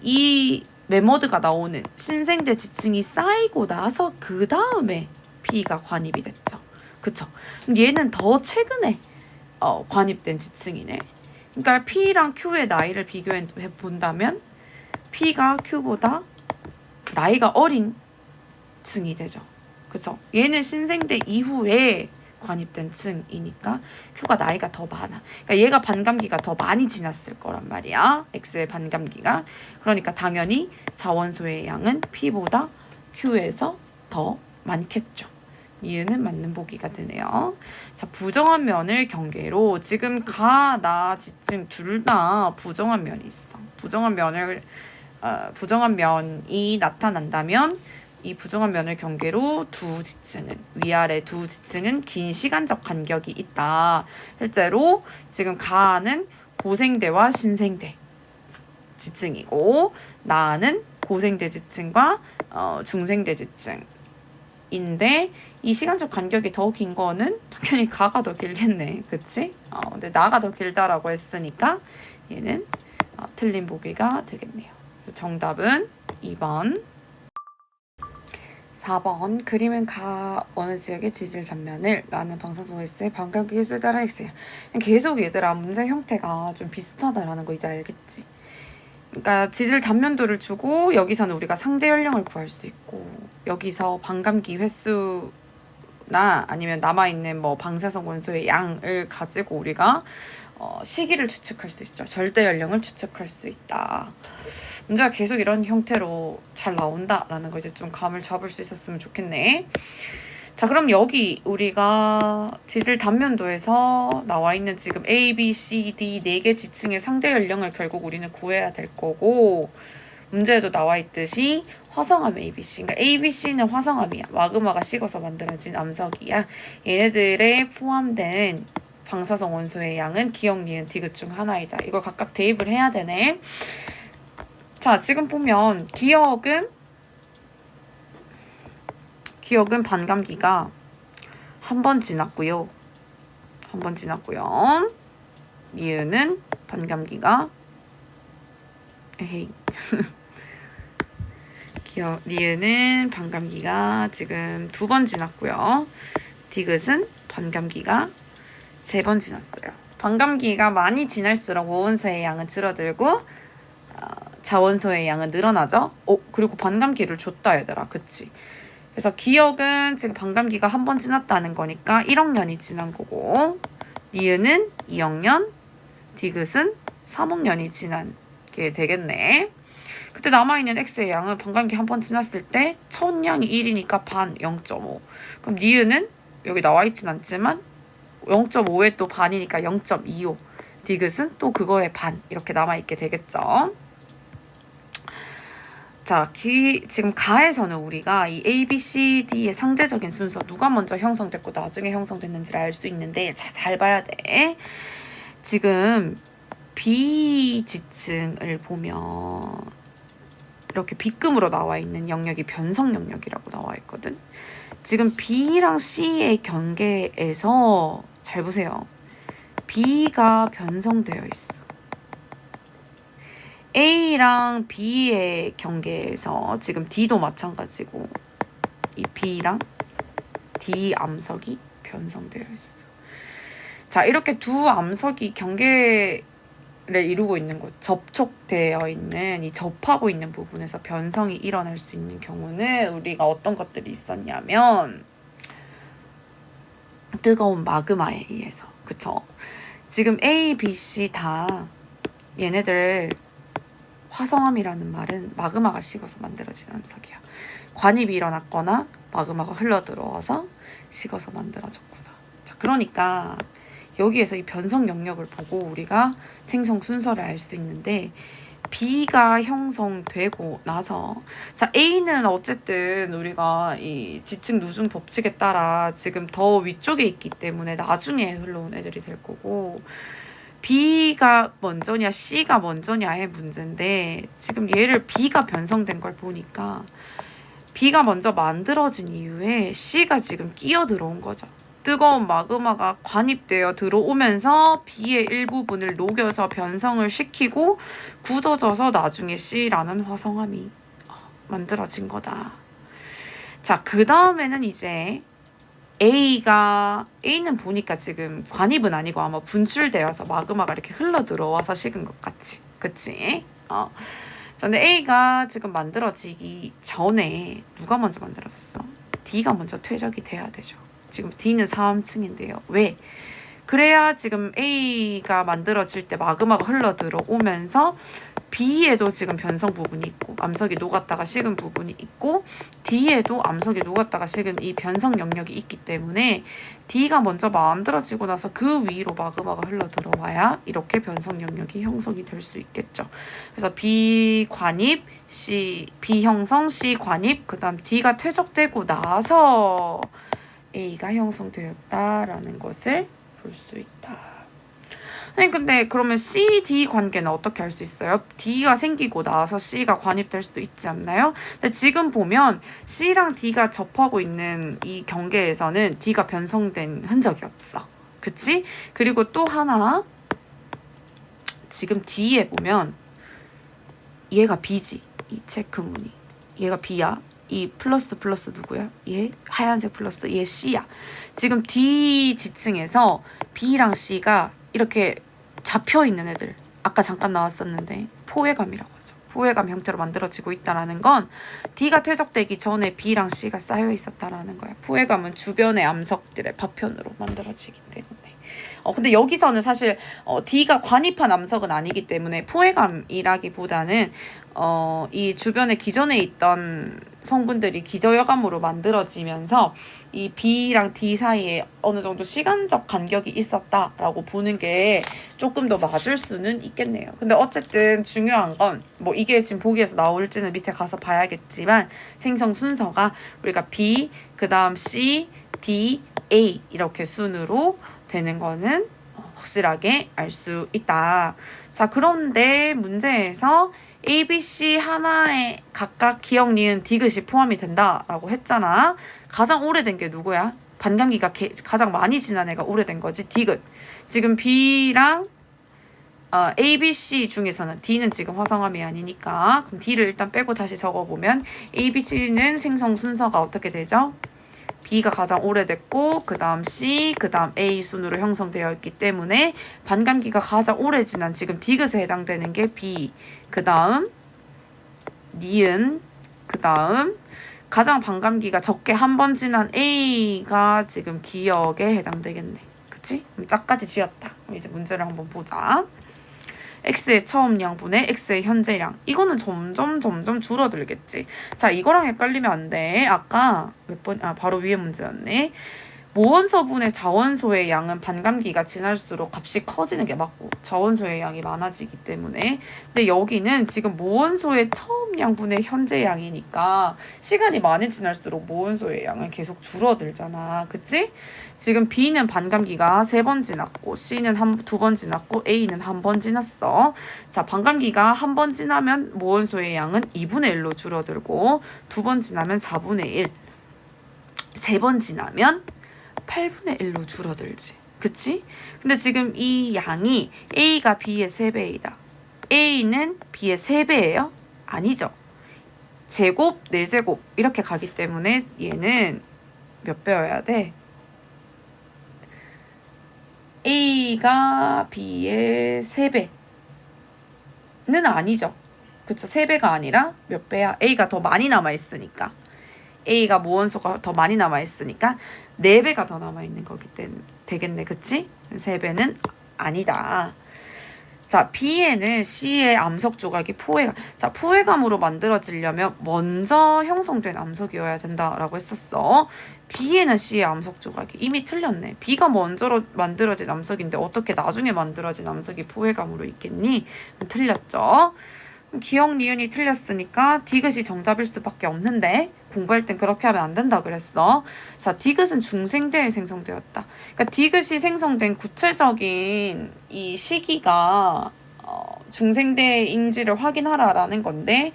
이 메모드가 나오는 신생대 지층이 쌓이고 나서 그 다음에 P가 관입이 됐죠. 그쵸? 그럼 얘는 더 최근에 관입된 지층이네. 그러니까 P랑 Q의 나이를 비교해 본다면 P가 Q보다 나이가 어린 층이 되죠. 그쵸? 얘는 신생대 이후에 관입된 층이니까 Q가 나이가 더 많아. 그러니까 얘가 반감기가 더 많이 지났을 거란 말이야. X의 반감기가. 그러니까 당연히 자원소의 양은 P보다 Q에서 더 많겠죠. 이유는 맞는 보기가 되네요. 자, 부정한 면을 경계로 지금 가, 나, 지층 둘 다 부정한 면이 있어. 부정한 면이 나타난다면 이 부정한 면을 경계로 두 지층은 위아래 두 지층은 긴 시간적 간격이 있다. 실제로 지금 가는 고생대와 신생대 지층이고 나는 고생대 지층과 중생대 지층인데 이 시간적 간격이 더 긴 거는 당연히 가가 더 길겠네. 그치? 근데 나가 더 길다라고 했으니까 얘는 틀린 보기가 되겠네요. 정답은 2번. 4번 그림은 가 어느 지역의 지질 단면을 나는 방사성 S의 반감기 기술에 따라 X야. 계속 얘들아 문제 형태가 좀 비슷하다라는 거 이제 알겠지? 그러니까 지질 단면도를 주고 여기서는 우리가 상대 연령을 구할 수 있고 여기서 반감기 횟수나 아니면 남아있는 뭐 방사성 원소의 양을 가지고 우리가 시기를 추측할 수 있죠. 절대 연령을 추측할 수 있다. 문제가 계속 이런 형태로 잘 나온다라는 거 이제 좀 감을 잡을 수 있었으면 좋겠네. 자, 그럼 여기 우리가 지질 단면도에서 나와 있는 지금 A, B, C, D 4개 지층의 상대 연령을 결국 우리는 구해야 될 거고 문제에도 나와 있듯이 화성암 ABC, 그러니까 ABC는 화성암이야. 마그마가 식어서 만들어진 암석이야. 얘네들에 포함된 방사성 원소의 양은 기억, 니은, 디귿 중 하나이다. 이걸 각각 대입을 해야 되네. 자, 지금 보면 기억은 반감기가 한 번 지났고요. 니은은 반감기가 니은은 반감기가 지금 2번 지났고요. 디귿은 반감기가 3번 지났어요. 반감기가 많이 지날수록 모원소의 양은 줄어들고 자원소의 양은 늘어나죠. 그리고 반감기를 줬다 얘들아. 그치? 그래서 기억은 지금 반감기가 한 번 지났다는 거니까 1억 년이 지난 거고 니은은 2억 년, 디귿은 3억 년이 지난 게 되겠네. 그때 남아있는 X의 양은 반감기 한 번 지났을 때 첫 양이 1이니까 반 0.5. 그럼 니은은 여기 나와있진 않지만 0.5에 또 반이니까 0.25. 디귿은 또 그거의 반 이렇게 남아있게 되겠죠. 자, 지금 가에서는 우리가 이 A, B, C, D의 상대적인 순서 누가 먼저 형성됐고 나중에 형성됐는지를 알 수 있는데 잘 봐야 돼. 지금 B 지층을 보면 이렇게 B금으로 나와 있는 영역이 변성 영역이라고 나와 있거든. 지금 B랑 C의 경계에서 잘 보세요. B가 변성되어 있어. A랑 B의 경계에서 지금 D도 마찬가지고 이 B랑 D 암석이 변성되어 있어. 자, 이렇게 두 암석이 경계를 이루고 있는 곳, 접촉되어 있는 이 접하고 있는 부분에서 변성이 일어날 수 있는 경우는 우리가 어떤 것들이 있었냐면 뜨거운 마그마에 의해서, 그쵸? 지금 A, B, C 다 얘네들 화성암이라는 말은 마그마가 식어서 만들어진 암석이야. 관입이 일어났거나 마그마가 흘러들어와서 식어서 만들어졌구나. 자, 그러니까 여기에서 이 변성 영역을 보고 우리가 생성 순서를 알 수 있는데 B가 형성되고 나서 자 A는 어쨌든 우리가 이 지층 누중 법칙에 따라 지금 더 위쪽에 있기 때문에 나중에 흘러온 애들이 될 거고 B가 먼저냐 C가 먼저냐의 문제인데 지금 얘를 B가 변성된 걸 보니까 B가 먼저 만들어진 이후에 C가 지금 끼어 들어온 거죠. 뜨거운 마그마가 관입되어 들어오면서 B의 일부분을 녹여서 변성을 시키고 굳어져서 나중에 C라는 화성암이 만들어진 거다. 자, 그 다음에는 이제 A는 보니까 지금 관입은 아니고 아마 분출되어서 마그마가 이렇게 흘러 들어와서 식은 것 같지. 그치? 근데 A가 지금 만들어지기 전에 누가 먼저 만들어졌어? D가 먼저 퇴적이 돼야 되죠. 지금 D는 4함층인데요. 왜? 그래야 지금 A가 만들어질 때 마그마가 흘러 들어오면서 B에도 지금 변성 부분이 있고 암석이 녹았다가 식은 부분이 있고 D에도 암석이 녹았다가 식은 이 변성 영역이 있기 때문에 D가 먼저 만들어지고 나서 그 위로 마그마가 흘러 들어와야 이렇게 변성 영역이 형성이 될 수 있겠죠. 그래서 B 관입, B 형성, C 관입, 그 다음 D가 퇴적되고 나서 A가 형성되었다라는 것을 볼 수 있다. 아니 근데 그러면 C, D 관계는 어떻게 할 수 있어요? D가 생기고 나서 C가 관입될 수도 있지 않나요? 근데 지금 보면 C랑 D가 접하고 있는 이 경계에서는 D가 변성된 흔적이 없어. 그치? 그리고 또 하나 지금 뒤에 보면 얘가 B지. 이 체크무늬. 얘가 B야. 이 플러스 누구야? 얘 하얀색 플러스 얘 C야. 지금 D 지층에서 B랑 C가 이렇게 잡혀 있는 애들 아까 잠깐 나왔었는데 포획암이라고 하죠. 포획암 형태로 만들어지고 있다라는 건 D가 퇴적되기 전에 B랑 C가 쌓여 있었다라는 거야. 포획암은 주변의 암석들의 파편으로 만들어지기 때문에. 근데 여기서는 사실 D가 관입한 암석은 아니기 때문에 포획암이라기보다는 이 주변에 기존에 있던 성분들이 기저여감으로 만들어지면서 이 B랑 D 사이에 어느 정도 시간적 간격이 있었다라고 보는 게 조금 더 맞을 수는 있겠네요. 근데 어쨌든 중요한 건 뭐 이게 지금 보기에서 나올지는 밑에 가서 봐야겠지만 생성 순서가 우리가 B, 그 다음 C, D, A 이렇게 순으로 되는 거는 확실하게 알 수 있다. 자, 그런데 문제에서 A, B, C 하나에 각각 기억, 니은, 디귿이 포함이 된다라고 했잖아. 가장 오래된 게 누구야? 반감기가 가장 많이 지난 애가 오래된 거지. 디귿. 지금 B랑 A, B, C 중에서는 D는 지금 화성암이 아니니까 그럼 D를 일단 빼고 다시 적어보면 A, B, C는 생성 순서가 어떻게 되죠? B가 가장 오래됐고 그 다음 C, 그 다음 A 순으로 형성되어 있기 때문에 반감기가 가장 오래 지난 지금 디귿에 해당되는 게 B, 그 다음 니은, 그 다음 가장 반감기가 적게 한 번 지난 A가 지금 기억에 해당되겠네. 그치? 그럼 짝까지 지었다. 그럼 이제 문제를 한번 보자. X의 처음 양분의 X의 현재량. 이거는 점점 줄어들겠지. 자, 이거랑 헷갈리면 안 돼. 아까 몇 번, 바로 위에 문제였네. 모원소분의 자원소의 양은 반감기가 지날수록 값이 커지는 게 맞고 자원소의 양이 많아지기 때문에. 근데 여기는 지금 모원소의 처음 양분의 현재 양이니까 시간이 많이 지날수록 모원소의 양은 계속 줄어들잖아. 그치? 지금 B는 반감기가 3번 지났고 C는 2번 지났고 A는 1번 지났어. 자, 반감기가 1번 지나면 모원소의 양은 2분의 1로 줄어들고 2번 지나면 4분의 1, 3번 지나면 8분의 1로 줄어들지. 그치? 근데 지금 이 양이 A가 B의 3배이다. A는 B의 3배예요? 아니죠. 제곱, 4제곱 이렇게 가기 때문에 얘는 몇 배여야 돼? A가 B의 3배는 아니죠. 그쵸? 3배가 아니라 몇 배야? A가 더 많이 남아있으니까. A가 모원소가 더 많이 남아있으니까 4배가 더 남아있는 거기 때문에 되겠네. 그치? 3배는 아니다. 자, B에는 C의 암석 조각이 포획. 자, 포획암으로 만들어지려면 먼저 형성된 암석이어야 된다라고 했었어. B에는 C의 암석 조각이 이미 틀렸네. B가 먼저 만들어진 암석인데 어떻게 나중에 만들어진 암석이 포획암으로 있겠니? 틀렸죠. 기억 니은이 틀렸으니까 디귿이 정답일 수밖에 없는데 공부할 땐 그렇게 하면 안 된다 그랬어. 자, 디귿은 중생대에 생성되었다. 그러니까 디귿이 생성된 구체적인 이 시기가 중생대인지를 확인하라라는 건데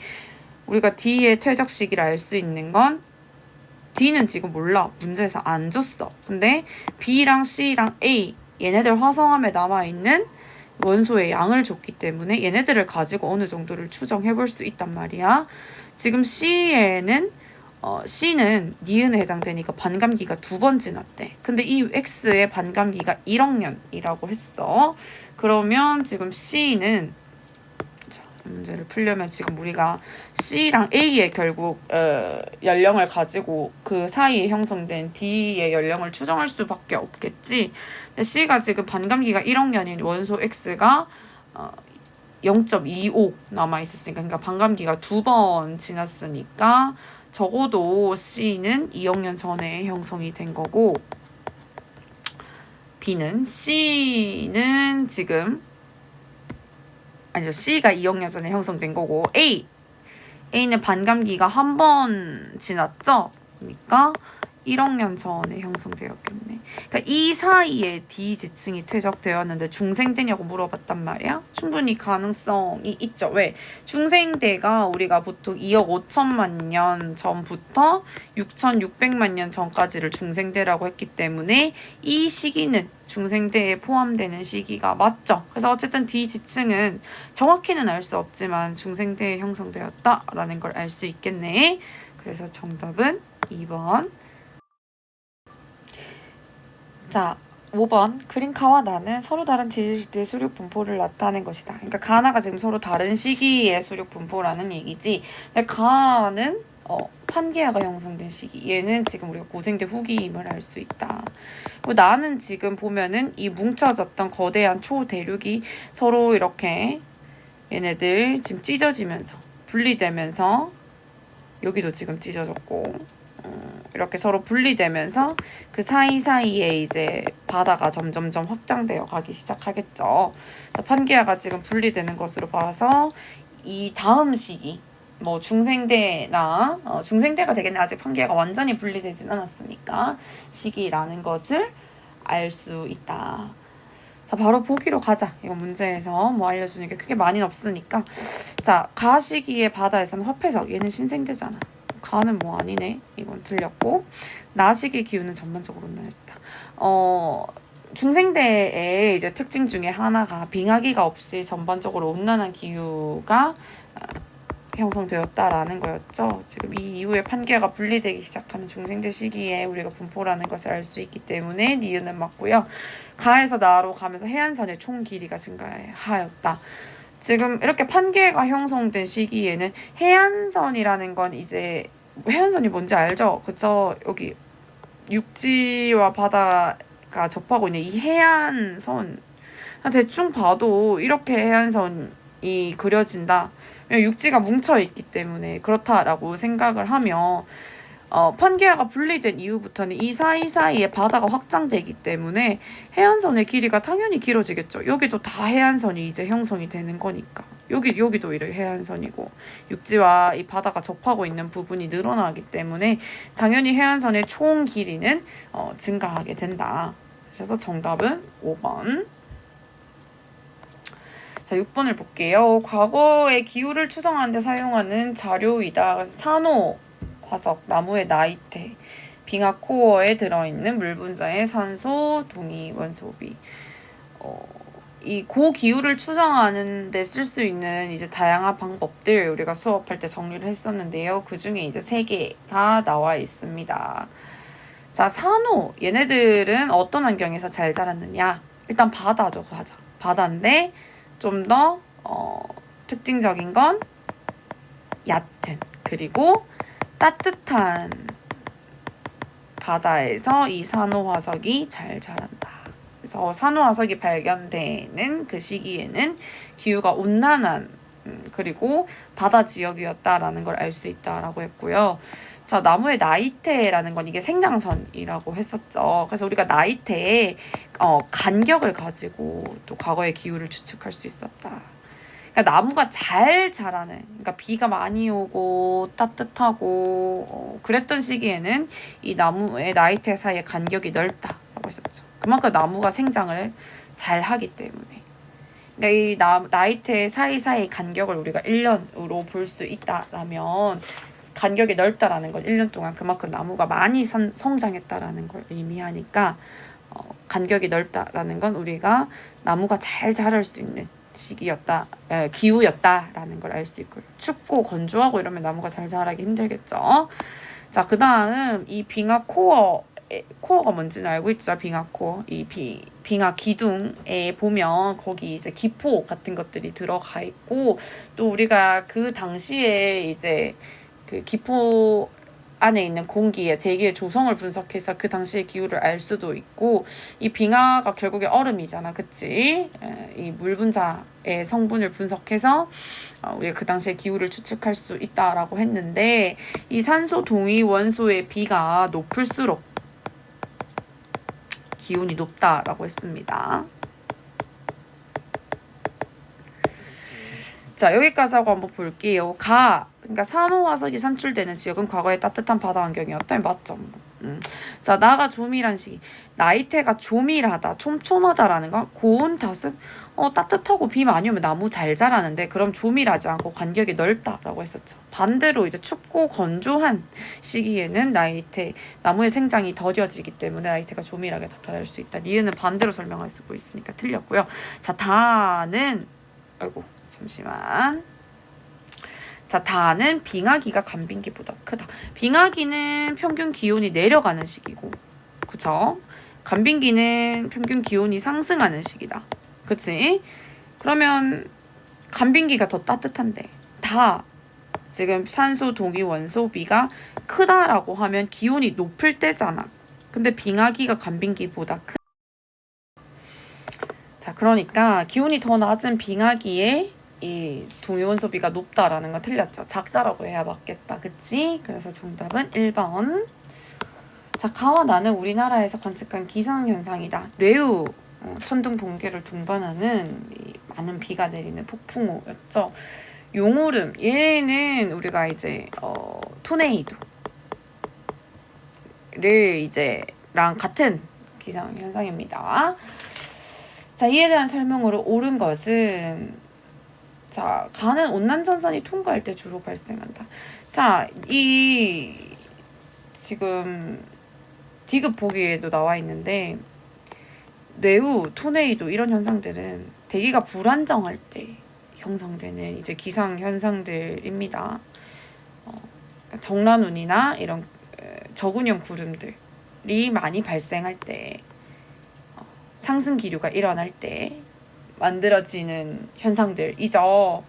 우리가 D의 퇴적 시기를 알 수 있는 건 D는 지금 몰라. 문제에서 안 줬어. 근데 B랑 C랑 A 얘네들 화성암에 남아있는 원소의 양을 줬기 때문에 얘네들을 가지고 어느 정도를 추정해 볼 수 있단 말이야. 지금 C는 니은에 해당되니까 반감기가 2번 지났대. 근데 이 X의 반감기가 1억 년이라고 했어. 그러면 지금 C는 문제를 풀려면 지금 우리가 C랑 A의 결국 연령을 가지고 그 사이에 형성된 D의 연령을 추정할 수밖에 없겠지. 근데 C가 지금 반감기가 1억 년인 원소 X가 0.25 남아있었으니까 그러니까 반감기가 2번 지났으니까 적어도 C는 2억 년 전에 형성이 된 거고 C는 지금 아니죠. C가 2억 년 전에 형성된 거고 A는 반감기가 1번 지났죠? 그러니까 1억 년 전에 형성되었겠네. 그러니까 이 사이에 D 지층이 퇴적되었는데 중생대냐고 물어봤단 말이야. 충분히 가능성이 있죠. 왜? 중생대가 우리가 보통 2억 5천만 년 전부터 6,600만 년 전까지를 중생대라고 했기 때문에 이 시기는 중생대에 포함되는 시기가 맞죠. 그래서 어쨌든 D 지층은 정확히는 알 수 없지만 중생대에 형성되었다라는 걸 알 수 있겠네. 그래서 정답은 2번. 자, 5번. 그린카와 나는 서로 다른 지지시대의 수륙 분포를 나타낸 것이다. 그러니까 가나가 지금 서로 다른 시기의 수륙 분포라는 얘기지. 근데 가는 판게아가 형성된 시기. 얘는 지금 우리가 고생대 후기임을 알 수 있다. 그리고 나는 지금 보면은 이 뭉쳐졌던 거대한 초대륙이 서로 이렇게 얘네들 지금 찢어지면서 분리되면서 여기도 지금 찢어졌고 이렇게 서로 분리되면서 그 사이사이에 이제 바다가 점점점 확장되어 가기 시작하겠죠. 판게아가 지금 분리되는 것으로 봐서 이 다음 시기 뭐 중생대나 중생대가 되겠네. 아직 판게아가 완전히 분리되진 않았으니까 시기라는 것을 알 수 있다. 자, 바로 보기로 가자. 이거 문제에서 뭐 알려주는 게 크게 많이는 없으니까. 자, 가 시기의 바다에서는 화폐석. 얘는 신생대잖아. 가는 뭐 아니네. 이건 틀렸고. 나 시기 기후는 전반적으로 온난했다. 중생대의 이제 특징 중에 하나가 빙하기가 없이 전반적으로 온난한 기후가 형성되었다라는 거였죠. 지금 이 이후에 판게아가 분리되기 시작하는 중생대 시기에 우리가 분포라는 것을 알 수 있기 때문에 니은은 맞고요. 가에서 나로 가면서 해안선의 총 길이가 증가하였다. 지금 이렇게 판게가 형성된 시기에는 해안선이라는 건 이제 해안선이 뭔지 알죠? 그쵸? 여기 육지와 바다가 접하고 있는 이 해안선 대충 봐도 이렇게 해안선이 그려진다. 육지가 뭉쳐있기 때문에 그렇다라고 생각을 하면 판게아가 분리된 이후부터는 이 사이사이에 바다가 확장되기 때문에 해안선의 길이가 당연히 길어지겠죠. 여기도 다 해안선이 이제 형성이 되는 거니까. 여기도 이렇게 해안선이고 육지와 이 바다가 접하고 있는 부분이 늘어나기 때문에 당연히 해안선의 총 길이는 증가하게 된다. 그래서 정답은 5번. 자, 6번을 볼게요. 과거의 기후를 추정하는 데 사용하는 자료이다. 그래서 산호, 화석, 나무의 나이테, 빙하 코어에 들어있는 물 분자의 산소, 동위, 원소비. 이 고기후를 추정하는 데 쓸 수 있는 이제 다양한 방법들 우리가 수업할 때 정리를 했었는데요. 그 중에 이제 3개가 나와 있습니다. 자, 산호. 얘네들은 어떤 환경에서 잘 자랐느냐? 일단 바다죠, 바다. 바다인데 좀 더 특징적인 건 얕은 그리고 따뜻한 바다에서 이 산호화석이 잘 자란다. 그래서 산호화석이 발견되는 그 시기에는 기후가 온난한 그리고 바다 지역이었다라는 걸 알 수 있다라고 했고요. 자, 나무의 나이테라는 건 이게 생장선이라고 했었죠. 그래서 우리가 나이테의 간격을 가지고 또 과거의 기후를 추측할 수 있었다. 그러니까 나무가 잘 자라는, 그러니까 비가 많이 오고 따뜻하고 그랬던 시기에는 이 나무의 나이테 사이의 간격이 넓다라고 했었죠. 그만큼 나무가 생장을 잘 하기 때문에. 그러니까 이 나이테 사이사이 간격을 우리가 1년으로 볼 수 있다라면 간격이 넓다라는 건 1년 동안 그만큼 나무가 많이 성장했다라는 걸 의미하니까 간격이 넓다라는 건 우리가 나무가 잘 자랄 수 있는 시기였다, 기후였다라는 걸 알 수 있고요. 춥고 건조하고 이러면 나무가 잘 자라기 힘들겠죠. 자, 그 다음 이 빙하 코어가 뭔지는 알고 있죠? 빙하 코어. 이 빙하 기둥에 보면 거기 이제 기포 같은 것들이 들어가 있고 또 우리가 그 당시에 이제 그 기포 안에 있는 공기의 대기의 조성을 분석해서 그 당시의 기후를 알 수도 있고 이 빙하가 결국에 얼음이잖아, 그치? 이 물 분자의 성분을 분석해서 우리가 그 당시의 기후를 추측할 수 있다라고 했는데 이 산소 동위 원소의 비가 높을수록 기온이 높다라고 했습니다. 자, 여기까지 하고 한번 볼게요. 그러니까 산호화석이 산출되는 지역은 과거에 따뜻한 바다 환경이었다. 맞죠? 자, 나가 조밀한 시기. 나이테가 조밀하다, 촘촘하다라는 건 고온 다습. 따뜻하고 비 많이 오면 나무 잘 자라는데 그럼 조밀하지 않고 간격이 넓다라고 했었죠. 반대로 이제 춥고 건조한 시기에는 나무의 생장이 더뎌지기 때문에 나이테가 조밀하게 나타날 수 있다. 니은은 반대로 설명할 수 있으니까 틀렸고요. 자, 다는 잠시만. 자, 다는 빙하기가 간빙기보다 크다. 빙하기는 평균 기온이 내려가는 시기고, 그쵸? 간빙기는 평균 기온이 상승하는 시기다. 그치? 그러면 간빙기가 더 따뜻한데 지금 산소 동위 원소 비가 크다라고 하면 기온이 높을 때잖아. 근데 빙하기가 간빙기보다 크다. 자, 그러니까 기온이 더 낮은 빙하기에 이 동위원소비가 높다라는 건 틀렸죠. 작다라고 해야 맞겠다. 그치? 그래서 정답은 1번. 자, 가와 나는 우리나라에서 관측한 기상현상이다. 뇌우 천둥 번개를 동반하는 많은 비가 내리는 폭풍우였죠. 용오름 얘는 우리가 이제 토네이도를 랑 같은 기상현상입니다. 자, 이에 대한 설명으로 옳은 것은 자, 가는 온난전선이 통과할 때 주로 발생한다. 자, 지금 디귿 보기에도 나와 있는데 뇌우, 토네이도 이런 현상들은 대기가 불안정할 때 형성되는 이제 기상 현상들입니다. 정란운이나 이런 저근형 구름들이 많이 발생할 때 상승 기류가 일어날 때 만들어지는 현상들이죠.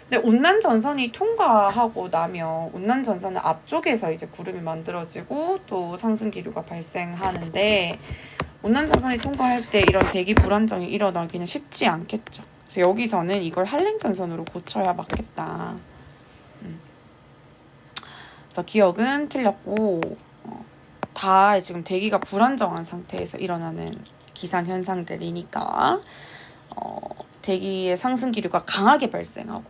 근데 온난전선이 통과하고 나면 온난전선은 앞쪽에서 이제 구름이 만들어지고 또 상승 기류가 발생하는데 온난전선이 통과할 때 이런 대기 불안정이 일어나기는 쉽지 않겠죠. 그래서 여기서는 이걸 한랭전선으로 고쳐야 맞겠다. 그래서 기억은 틀렸고 다 지금 대기가 불안정한 상태에서 일어나는 기상 현상들이니까 대기의 상승 기류가 강하게 발생하고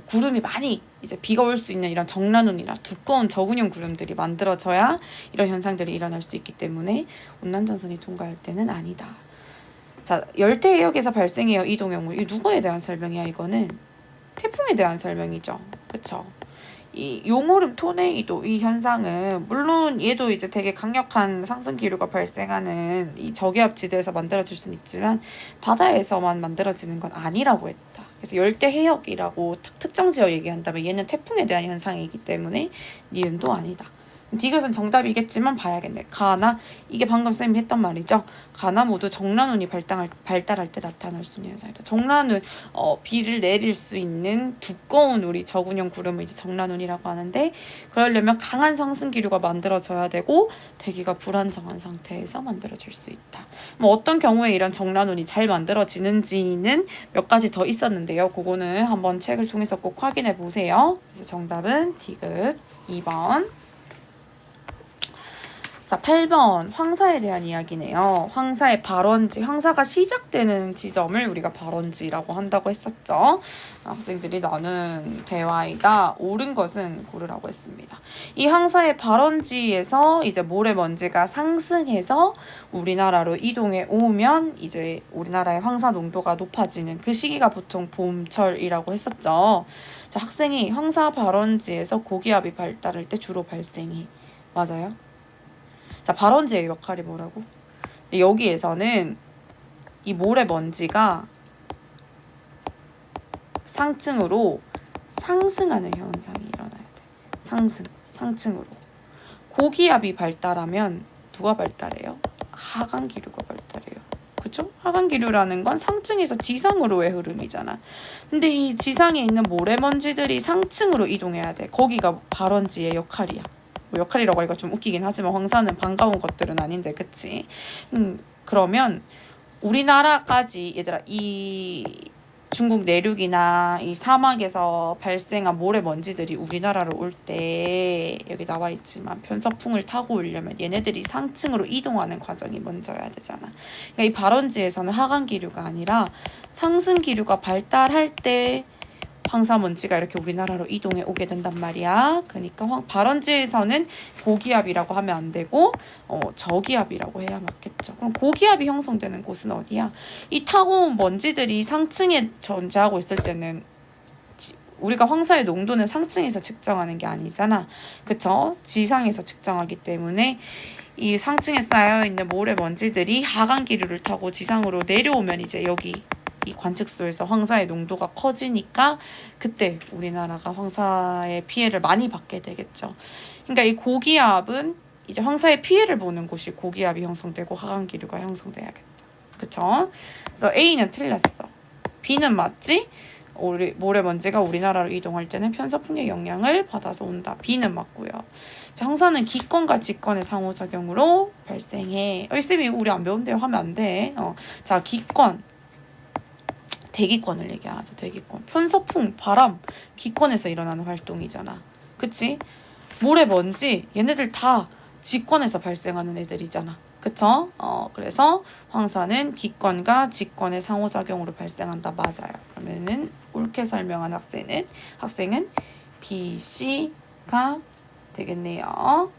구름이 많이 이제 비가 올 수 있는 이런 정란운이나 두꺼운 저근형 구름들이 만들어져야 이런 현상들이 일어날 수 있기 때문에 온난전선이 통과할 때는 아니다. 자, 열대 해역에서 발생해요. 이동형물. 이 누구에 대한 설명이야? 이거는 태풍에 대한 설명이죠. 그쵸? 이 용오름 토네이도 이 현상은 물론 얘도 이제 되게 강력한 상승 기류가 발생하는 이 저기압지대에서 만들어질 수는 있지만 바다에서만 만들어지는 건 아니라고 했다. 그래서 열대 해역이라고 특정 지역 얘기한다면 얘는 태풍에 대한 현상이기 때문에 니은도 아니다. 디귿은 정답이겠지만 봐야겠네. 가나 이게 방금 쌤이 했던 말이죠. 가나 모두 정란운이 발달할 때 나타날 수 있는 현상이다. 정란운 비를 내릴 수 있는 두꺼운 우리 저군형 구름을 이제 정란운이라고 하는데 그러려면 강한 상승 기류가 만들어져야 되고 대기가 불안정한 상태에서 만들어질 수 있다. 뭐 어떤 경우에 이런 정란운이 잘 만들어지는지는 몇 가지 더 있었는데요. 그거는 한번 책을 통해서 꼭 확인해 보세요. 그래서 정답은 디귿 2번. 자, 8번 황사에 대한 이야기네요. 황사의 발원지, 황사가 시작되는 지점을 우리가 발원지라고 한다고 했었죠. 학생들이 나는 대화이다. 옳은 것은 고르라고 했습니다. 이 황사의 발원지에서 이제 모래먼지가 상승해서 우리나라로 이동해 오면 이제 우리나라의 황사 농도가 높아지는 그 시기가 보통 봄철이라고 했었죠. 자, 학생이 황사 발원지에서 고기압이 발달할 때 주로 발생이 맞아요? 자, 발원지의 역할이 뭐라고? 여기에서는 이 모래먼지가 상층으로 상승하는 현상이 일어나야 돼. 상층으로. 고기압이 발달하면 누가 발달해요? 하강기류가 발달해요. 그죠? 하강기류라는 건 상층에서 지상으로의 흐름이잖아. 근데 이 지상에 있는 모래먼지들이 상층으로 이동해야 돼. 거기가 발원지의 역할이야. 역할이라고 하기가 좀 웃기긴 하지만 황사는 반가운 것들은 아닌데 그치? 그러면 우리나라까지 얘들아 이 중국 내륙이나 이 사막에서 발생한 모래먼지들이 우리나라로 올 때 여기 나와 있지만 편서풍을 타고 오려면 얘네들이 상층으로 이동하는 과정이 먼저야 되잖아. 그러니까 이 발원지에서는 하강기류가 아니라 상승기류가 발달할 때 황사먼지가 이렇게 우리나라로 이동해 오게 된단 말이야. 그러니까 발원지에서는 고기압이라고 하면 안 되고 저기압이라고 해야 맞겠죠. 그럼 고기압이 형성되는 곳은 어디야? 이 타고 온 먼지들이 상층에 존재하고 있을 때는 우리가 황사의 농도는 상층에서 측정하는 게 아니잖아. 그쵸? 지상에서 측정하기 때문에 이 상층에 쌓여있는 모래먼지들이 하강기류를 타고 지상으로 내려오면 이제 여기 이 관측소에서 황사의 농도가 커지니까 그때 우리나라가 황사의 피해를 많이 받게 되겠죠. 그러니까 이 고기압은 이제 황사의 피해를 보는 곳이 고기압이 형성되고 하강기류가 형성돼야겠다. 그쵸? 그래서 A는 틀렸어. B는 맞지? 모래먼지가 우리나라로 이동할 때는 편서풍의 영향을 받아서 온다. B는 맞고요. 자, 황사는 기권과 직권의 상호작용으로 발생해. 쌤이 우리 안 배운대요 하면 안 돼. 자, 기권. 대기권을 얘기하죠. 대기권. 편서풍, 바람, 기권에서 일어나는 활동이잖아. 그치? 모래먼지, 얘네들 다 직권에서 발생하는 애들이잖아. 그쵸? 그래서 황사는 기권과 직권의 상호작용으로 발생한다. 맞아요. 그러면은 옳게 설명한 학생은 B, C가 되겠네요.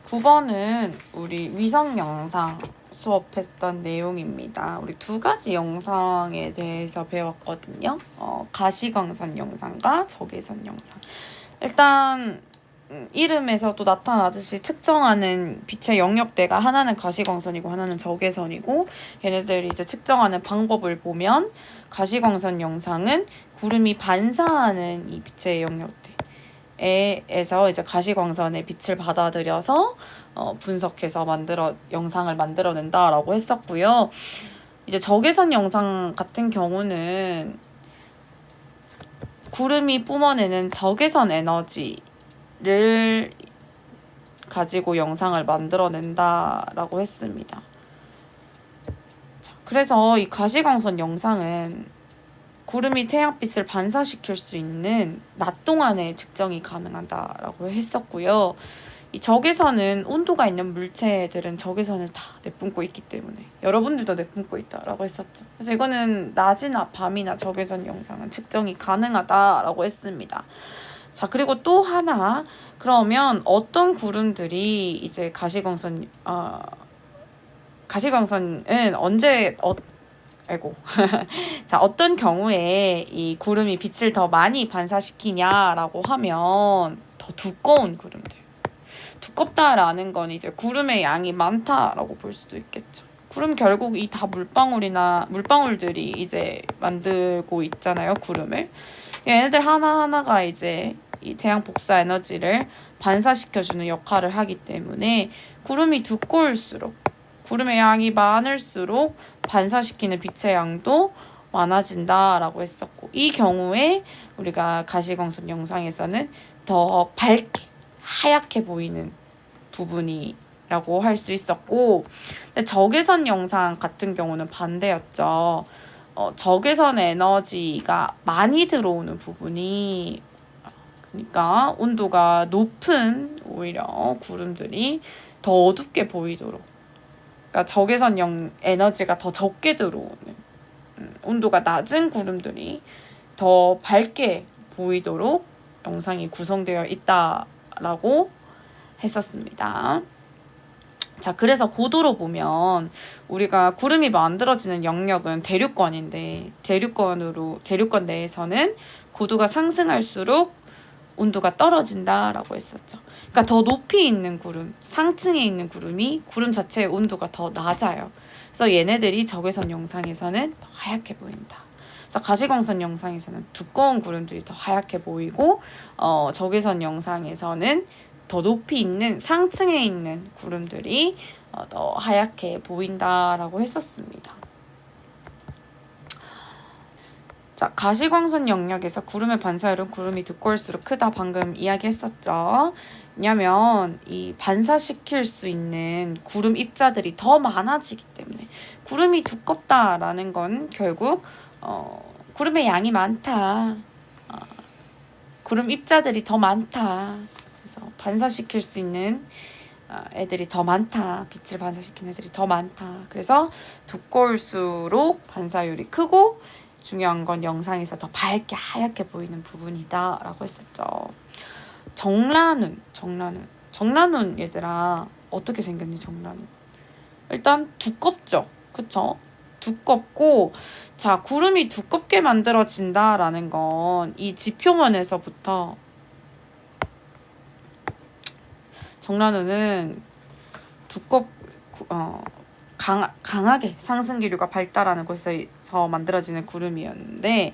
9번은 우리 위성 영상 수업했던 내용입니다. 우리 두 가지 영상에 대해서 배웠거든요. 가시광선 영상과 적외선 영상. 일단 이름에서도 나타나듯이 측정하는 빛의 영역대가 하나는 가시광선이고 하나는 적외선이고 얘네들이 이제 측정하는 방법을 보면 가시광선 영상은 구름이 반사하는 이 빛의 영역대에서 이제 가시광선의 빛을 받아들여서 분석해서 영상을 만들어낸다라고 했었고요. 이제 적외선 영상 같은 경우는 구름이 뿜어내는 적외선 에너지를 가지고 영상을 만들어낸다라고 했습니다. 그래서 이 가시광선 영상은 구름이 태양빛을 반사시킬 수 있는 낮 동안에 측정이 가능하다라고 했었고요. 이 적외선은 온도가 있는 물체들은 적외선을 다 내뿜고 있기 때문에 여러분들도 내뿜고 있다라고 했었죠. 그래서 이거는 낮이나 밤이나 적외선 영상은 측정이 가능하다라고 했습니다. 자, 그리고 또 하나, 그러면 어떤 구름들이 이제 가시광선은 언제 아이고. 자, 어떤 경우에 이 구름이 빛을 더 많이 반사시키냐라고 하면 더 두꺼운 구름들. 두껍다라는 건 이제 구름의 양이 많다라고 볼 수도 있겠죠. 구름 결국 이 다 물방울들이 이제 만들고 있잖아요, 구름을. 얘네들 하나하나가 이제 이 태양 복사 에너지를 반사시켜주는 역할을 하기 때문에 구름이 두꺼울수록, 구름의 양이 많을수록 반사시키는 빛의 양도 많아진다라고 했었고, 이 경우에 우리가 가시광선 영상에서는 더 밝게 하얗게 보이는 부분이라고 할 수 있었고, 근데 적외선 영상 같은 경우는 반대였죠. 적외선 에너지가 많이 들어오는 부분이, 그러니까 온도가 높은 오히려 구름들이 더 어둡게 보이도록, 그러니까 적외선 에너지가 더 적게 들어오는 온도가 낮은 구름들이 더 밝게 보이도록 영상이 구성되어 있다라고 했었습니다. 자, 그래서 고도로 보면 우리가 구름이 만들어지는 영역은 대륙권인데, 대륙권 내에서는 고도가 상승할수록 온도가 떨어진다라고 했었죠. 그러니까 더 높이 있는 구름, 상층에 있는 구름이 구름 자체의 온도가 더 낮아요. 그래서 얘네들이 적외선 영상에서는 더 하얗게 보인다. 그래서 가시광선 영상에서는 두꺼운 구름들이 더 하얗게 보이고, 적외선 영상에서는 더 높이 있는 상층에 있는 구름들이 더 하얗게 보인다라고 했었습니다. 자, 가시광선 영역에서 구름의 반사율은 구름이 두꺼울수록 크다, 방금 이야기했었죠. 왜냐면 이 반사시킬 수 있는 구름 입자들이 더 많아지기 때문에, 구름이 두껍다라는 건 결국 구름의 양이 많다, 구름 입자들이 더 많다, 그래서 반사시킬 수 있는 애들이 더 많다, 빛을 반사시키는 애들이 더 많다. 그래서 두꺼울수록 반사율이 크고, 중요한 건 영상에서 더 밝게 하얗게 보이는 부분이다 라고 했었죠. 정란운 얘들아, 어떻게 생겼니? 정란운 일단 두껍죠, 그쵸? 두껍고, 자, 구름이 두껍게 만들어진다라는 건 이 지표면에서부터, 정란운은 강하게 상승기류가 발달하는 곳에서 만들어지는 구름이었는데,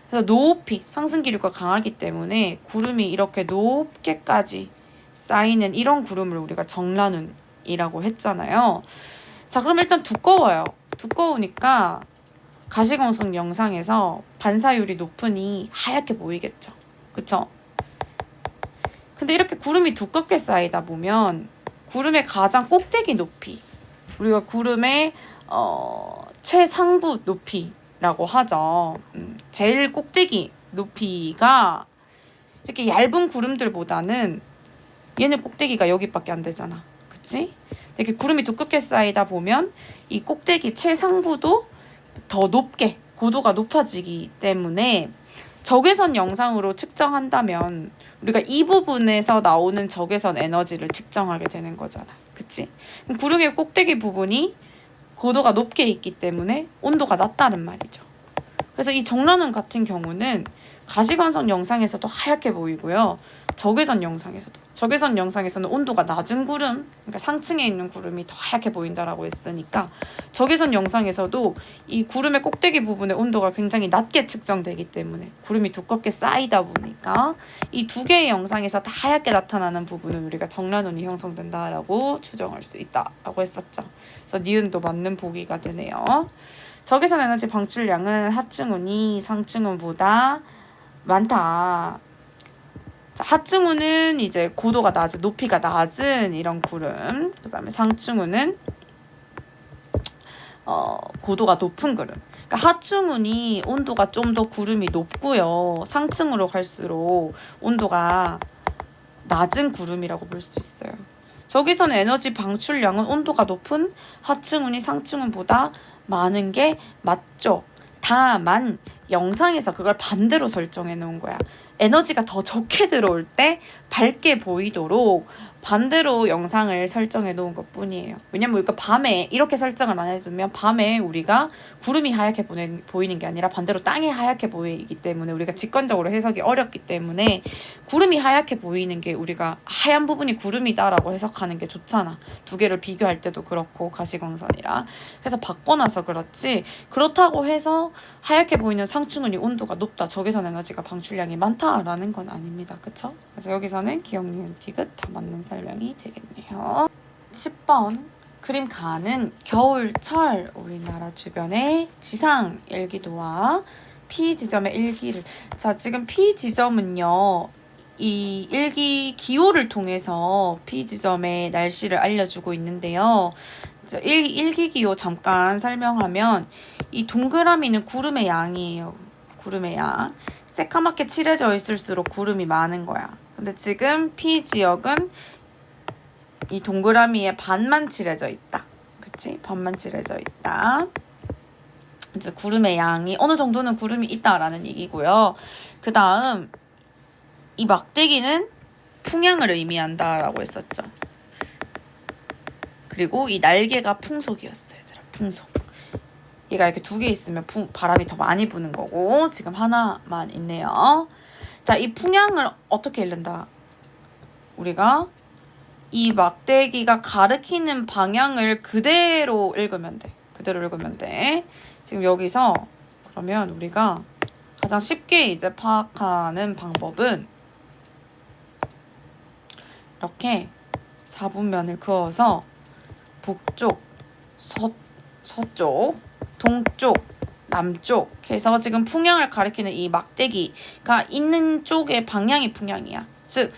그래서 높이 상승기류가 강하기 때문에 구름이 이렇게 높게까지 쌓이는 이런 구름을 우리가 정란운이라고 했잖아요. 자, 그럼 일단 두꺼워요. 두꺼우니까 가시광선 영상에서 반사율이 높으니 하얗게 보이겠죠, 그쵸? 근데 이렇게 구름이 두껍게 쌓이다 보면 구름의 가장 꼭대기 높이, 우리가 구름의 최상부 높이라고 하죠. 제일 꼭대기 높이가 이렇게 얇은 구름들보다는, 얘는 꼭대기가 여기밖에 안 되잖아, 그치? 이렇게 구름이 두껍게 쌓이다 보면 이 꼭대기 최상부도 더 높게, 고도가 높아지기 때문에 적외선 영상으로 측정한다면 우리가 이 부분에서 나오는 적외선 에너지를 측정하게 되는 거잖아, 그치? 그럼 구름의 꼭대기 부분이 고도가 높게 있기 때문에 온도가 낮다는 말이죠. 그래서 이 정란운 같은 경우는 가시광선 영상에서도 하얗게 보이고요, 적외선 영상에서는 온도가 낮은 구름, 그러니까 상층에 있는 구름이 더 하얗게 보인다라고 했으니까, 적외선 영상에서도 이 구름의 꼭대기 부분의 온도가 굉장히 낮게 측정되기 때문에, 구름이 두껍게 쌓이다 보니까 이 두 개의 영상에서 다 하얗게 나타나는 부분은 우리가 정란운이 형성된다라고 추정할 수 있다라고 했었죠. 그래서 니은도 맞는 보기가 되네요. 적외선 에너지 방출량은 하층운이 상층운보다 많다. 자, 하층운은 이제 고도가 낮은, 높이가 낮은 이런 구름, 그 다음에 상층운은 고도가 높은 구름. 그러니까 하층운이 온도가 좀 더 구름이 높고요, 상층으로 갈수록 온도가 낮은 구름이라고 볼 수 있어요. 적외선 에너지 방출량은 온도가 높은 하층운이 상층운보다 많은 게 맞죠. 다만 영상에서 그걸 반대로 설정해 놓은 거야. 에너지가 더 적게 들어올 때 밝게 보이도록 반대로 영상을 설정해 놓은 것 뿐이에요. 왜냐면 우리가 밤에 이렇게 설정을 안 해두면 밤에 우리가 구름이 하얗게 보이는 게 아니라 반대로 땅이 하얗게 보이기 때문에 우리가 직관적으로 해석이 어렵기 때문에 구름이 하얗게 보이는 게 우리가 하얀 부분이 구름이다라고 해석하는 게 좋잖아. 두 개를 비교할 때도 그렇고 가시광선이랑. 그래서 바꿔놔서 그렇지 그렇다고 해서 하얗게 보이는 상층은이 온도가 높다. 적외선 에너지가 방출량이 많다라는 건 아닙니다. 그쵸? 그래서 여기서는 기억, 니은, 디귿 다 맞는 설명이 되겠네요. 10번 그림 가는 겨울철 우리나라 주변의 지상 일기도와 P 지점의 일기를 자 지금 P 지점은요 이 일기 기호를 통해서 P 지점의 날씨를 알려주고 있는데요. 일기 기호 잠깐 설명하면 이 동그라미는 구름의 양이에요. 구름의 양. 새까맣게 칠해져 있을수록 구름이 많은 거야. 근데 지금 P 지역은 이 동그라미에 반만 칠해져 있다. 그치? 반만 칠해져 있다. 이제 구름의 양이 어느 정도는 구름이 있다라는 얘기고요. 그 다음 이 막대기는 풍향을 의미한다라고 했었죠. 그리고 이 날개가 풍속이었어요. 얘들아. 풍속. 얘가 이렇게 두 개 있으면 바람이 더 많이 부는 거고 지금 하나만 있네요. 자, 이 풍향을 어떻게 읽는다? 우리가 이 막대기가 가리키는 방향을 그대로 읽으면 돼. 그대로 읽으면 돼. 지금 여기서 그러면 우리가 가장 쉽게 이제 파악하는 방법은 이렇게 4분면을 그어서 북쪽, 서쪽, 동쪽, 남쪽 해서 지금 풍향을 가리키는 이 막대기가 있는 쪽의 방향이 풍향이야. 즉,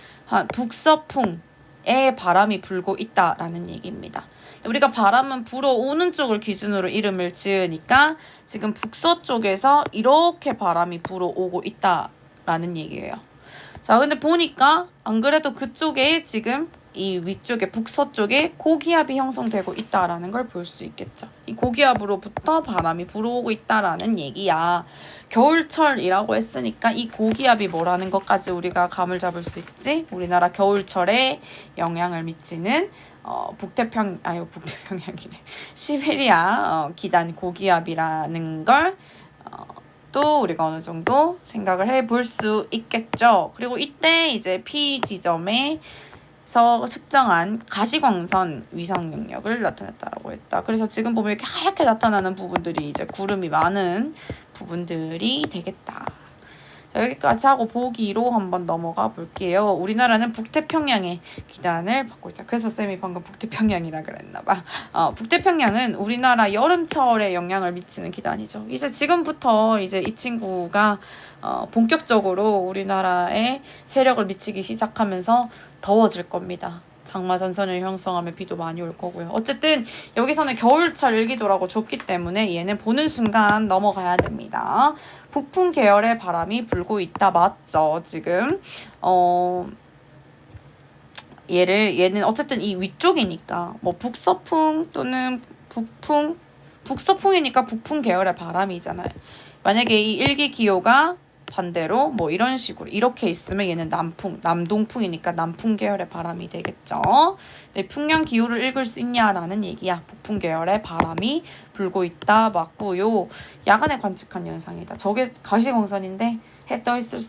북서풍에 바람이 불고 있다라는 얘기입니다. 우리가 바람은 불어오는 쪽을 기준으로 이름을 지으니까 지금 북서쪽에서 이렇게 바람이 불어오고 있다라는 얘기예요. 자, 근데 보니까 안 그래도 그쪽에 지금 이 위쪽에 북서쪽에 고기압이 형성되고 있다라는 걸 볼 수 있겠죠. 이 고기압으로부터 바람이 불어오고 있다라는 얘기야. 겨울철이라고 했으니까 이 고기압이 뭐라는 것까지 우리가 감을 잡을 수 있지. 우리나라 겨울철에 영향을 미치는 북태평양이래. 시베리아 기단 고기압이라는 걸 또 우리가 어느 정도 생각을 해볼 수 있겠죠. 그리고 이때 이제 P 지점에서 측정한 가시광선 위상 영역을 나타냈다라고 했다. 그래서 지금 보면 이렇게 하얗게 나타나는 부분들이 이제 구름이 많은 부분들이 되겠다. 자, 여기까지 하고 보기로 한번 넘어가 볼게요. 우리나라는 북태평양의 기단을 받고 있다. 그래서 쌤이 방금 북태평양이라 그랬나봐. 북태평양은 우리나라 여름철에 영향을 미치는 기단이죠. 이제 지금부터 이제 이 친구가 본격적으로 우리나라에 세력을 미치기 시작하면서 더워질 겁니다. 장마 전선을 형성하면 비도 많이 올 거고요. 어쨌든 여기서는 겨울철 일기도라고 줬기 때문에 얘는 보는 순간 넘어가야 됩니다. 북풍 계열의 바람이 불고 있다. 맞죠? 지금 얘는 어쨌든 이 위쪽이니까 뭐 북서풍 또는 북서풍이니까 북풍 계열의 바람이잖아요. 만약에 이 일기 기호가 반대로 뭐 이런 식으로 이렇게 있으면 얘는 남동풍이니까 남풍 계열의 바람이 되겠죠. 네, 풍량 기호를 읽을 수 있냐라는 얘기야. 북풍 계열의 바람이 불고 있다. 맞고요. 야간에 관측한 현상이다. 저게 가시광선인데 해 떠 있을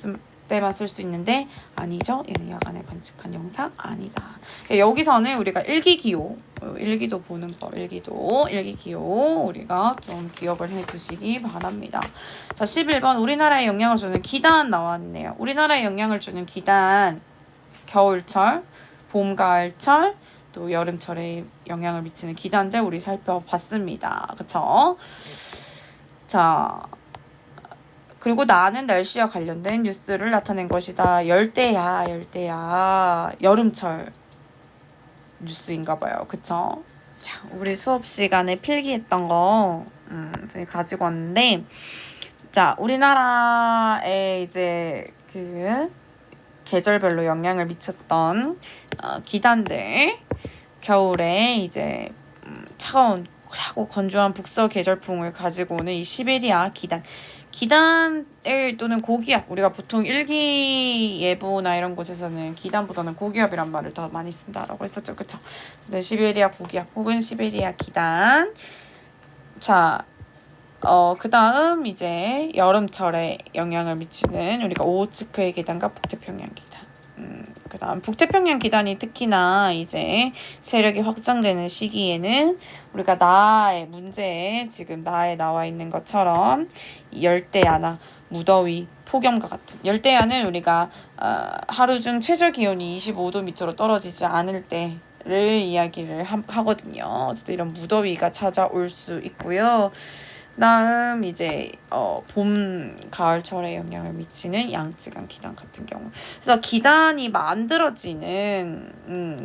때만 쓸 수 있는데 아니죠. 얘는 야간에 관측한 영상 아니다. 여기서는 우리가 일기기호, 일기도 보는 법, 일기기호 우리가 좀 기억을 해두시기 바랍니다. 자, 11번 우리나라에 영향을 주는 기단 나왔네요. 우리나라에 영향을 주는 기단 겨울철, 봄, 가을철, 또 여름철에 영향을 미치는 기단들 우리 살펴봤습니다. 그쵸? 자, 그리고 나는 날씨와 관련된 뉴스를 나타낸 것이다. 열대야. 여름철 뉴스인가 봐요. 그쵸? 자, 우리 수업 시간에 필기했던 거 가지고 왔는데 자, 우리나라에 이제 그 계절별로 영향을 미쳤던 기단들 겨울에 이제 차가운 하고 건조한 북서 계절풍을 가지고 오는 이 시베리아 기단. 기단을 또는 고기압, 우리가 보통 일기예보나 이런 곳에서는 기단보다는 고기압이란 말을 더 많이 쓴다라고 했었죠. 그쵸? 네, 시베리아 고기압 혹은 시베리아 기단. 자, 그 다음 이제 여름철에 영향을 미치는 우리가 오호츠크의 기단과 북태평양 기단. 그 다음 북태평양 기단이 특히나 이제 세력이 확장되는 시기에는 우리가 나아의 문제에 지금 나아에 나와 있는 것처럼 열대야나 무더위, 폭염과 같은 열대야는 우리가 하루 중 최저 기온이 25도 밑으로 떨어지지 않을 때를 이야기를 하거든요. 어쨌든 이런 무더위가 찾아올 수 있고요. 다음 이제 봄, 가을철에 영향을 미치는 양쯔강 기단 같은 경우. 그래서 기단이 만들어지는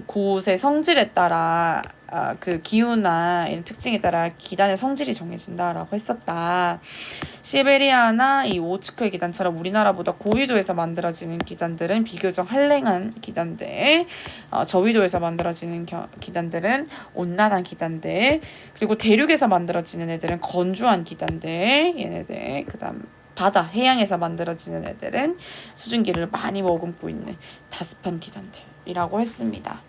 곳의 성질에 따라 그 기후나 이런 특징에 따라 기단의 성질이 정해진다라고 했었다. 시베리아나 이 오츠크의 기단처럼 우리나라보다 고위도에서 만들어지는 기단들은 비교적 한랭한 기단들, 저위도에서 만들어지는 기단들은 온난한 기단들, 그리고 대륙에서 만들어지는 애들은 건조한 기단들, 얘네들, 그 다음 바다, 해양에서 만들어지는 애들은 수증기를 많이 머금고 있는 다습한 기단들이라고 했습니다.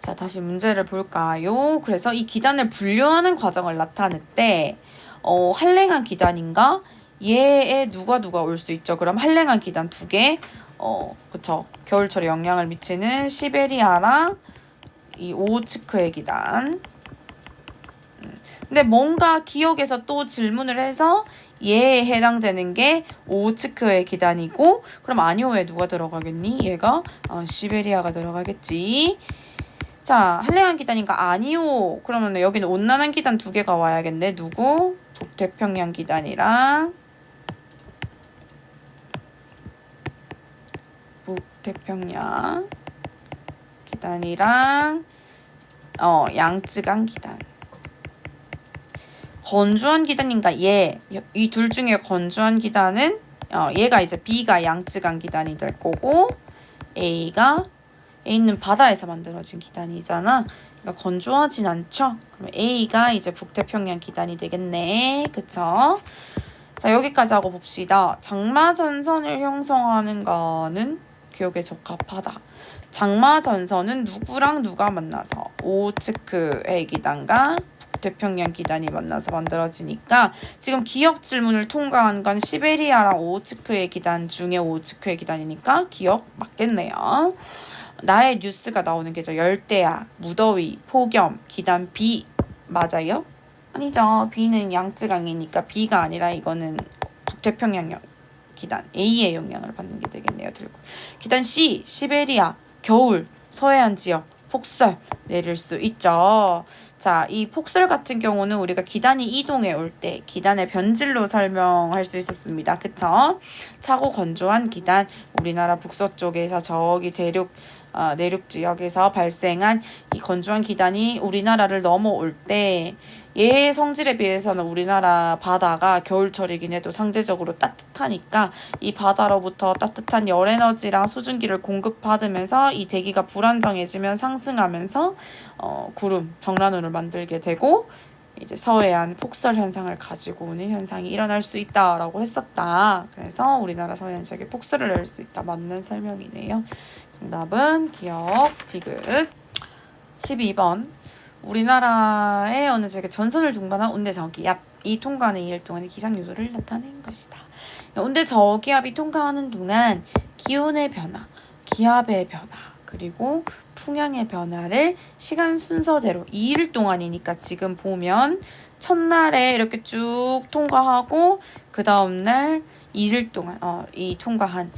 자, 다시 문제를 볼까요? 그래서 이 기단을 분류하는 과정을 나타낼 때 한랭한 기단인가? 얘에 누가 올 수 있죠. 그럼 한랭한 기단 2개, 그쵸. 겨울철에 영향을 미치는 시베리아랑 이 오호츠크의 기단. 근데 뭔가 기억에서 또 질문을 해서 얘에 해당되는 게 오호츠크의 기단이고, 그럼 아니오에 누가 들어가겠니? 얘가 시베리아가 들어가겠지. 자, 한랭한 기단인가? 아니오. 그러면 여기는 온난한 기단 2개가 와야겠네. 누구? 북태평양 기단이랑 북태평양 기단이랑 양쯔강 기단. 건조한 기단인가? 얘. 이 둘 중에 건조한 기단은 얘가 이제 B가 양쯔강 기단이 될 거고, A는 바다에서 만들어진 기단이잖아. 그러니까 건조하진 않죠? 그럼 A가 이제 북태평양 기단이 되겠네. 그쵸? 자, 여기까지 하고 봅시다. 장마전선을 형성하는 거는 기억에 적합하다. 장마전선은 누구랑 누가 만나서 오호츠크의 기단과 북태평양 기단이 만나서 만들어지니까 지금 기억 질문을 통과한 건 시베리아랑 오호츠크의 기단 중에 오호츠크의 기단이니까 기억 맞겠네요. 나의 뉴스가 나오는 게죠. 열대야, 무더위, 폭염, 기단 B 맞아요? 아니죠. B는 양쯔강이니까 B가 아니라 이거는 북태평양 기단 A의 영향을 받는 게 되겠네요. 들고 기단 C, 시베리아, 겨울, 서해안 지역, 폭설 내릴 수 있죠. 자, 이 폭설 같은 경우는 우리가 기단이 이동해 올 때 기단의 변질로 설명할 수 있었습니다. 그쵸? 차고 건조한 기단, 우리나라 북서쪽에서 저기 내륙 지역에서 발생한 이 건조한 기단이 우리나라를 넘어올 때 얘의 성질에 비해서는 우리나라 바다가 겨울철이긴 해도 상대적으로 따뜻하니까 이 바다로부터 따뜻한 열에너지랑 수증기를 공급받으면서 이 대기가 불안정해지면 상승하면서 구름, 정란호를 만들게 되고 이제 서해안 폭설 현상을 가지고 오는 현상이 일어날 수 있다라고 했었다. 그래서 우리나라 서해안 지역에 폭설을 낼 수 있다. 맞는 설명이네요. 정답은 기억, 디귿. 12번. 우리나라의 어느 지역에 전선을 동반한 온대저기압. 이 통과하는 2일 동안의 기상요소를 나타낸 것이다. 온대저기압이 통과하는 동안 기온의 변화, 기압의 변화, 그리고 풍향의 변화를 시간 순서대로 2일 동안이니까 지금 보면 첫날에 이렇게 쭉 통과하고 그 다음날 2일 동안 이 통과한,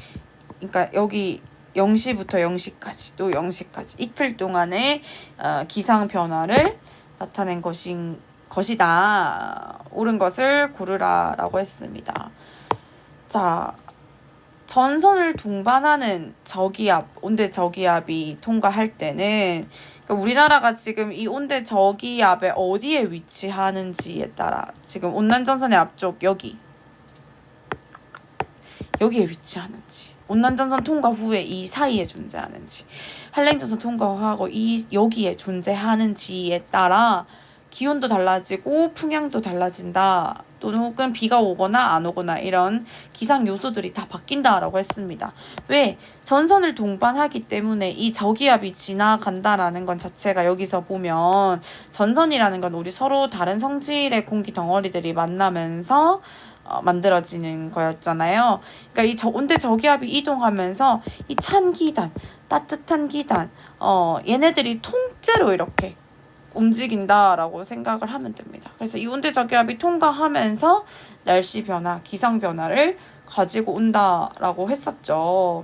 그러니까 여기 0시부터 0시까지 또 0시까지 이틀 동안의 기상 변화를 나타낸 것이다. 옳은 것을 고르라 라고 했습니다. 자, 전선을 동반하는 저기압, 온대 저기압이 통과할 때는 그러니까 우리나라가 지금 이 온대 저기압에 어디에 위치하는지에 따라 지금 온난전선의 앞쪽 여기에 위치하는지 온난전선 통과 후에 이 사이에 존재하는지, 한랭전선 통과하고 여기에 존재하는지에 따라 기온도 달라지고 풍향도 달라진다. 또는 비가 오거나 안 오거나 이런 기상 요소들이 다 바뀐다라고 했습니다. 왜? 전선을 동반하기 때문에 이 저기압이 지나간다라는 건 자체가 여기서 보면 전선이라는 건 우리 서로 다른 성질의 공기 덩어리들이 만나면서 만들어지는 거였잖아요. 그러니까 이 온대 저기압이 이동하면서 이 찬 기단, 따뜻한 기단, 얘네들이 통째로 이렇게 움직인다라고 생각을 하면 됩니다. 그래서 이 온대 저기압이 통과하면서 날씨 변화, 기상 변화를 가지고 온다라고 했었죠.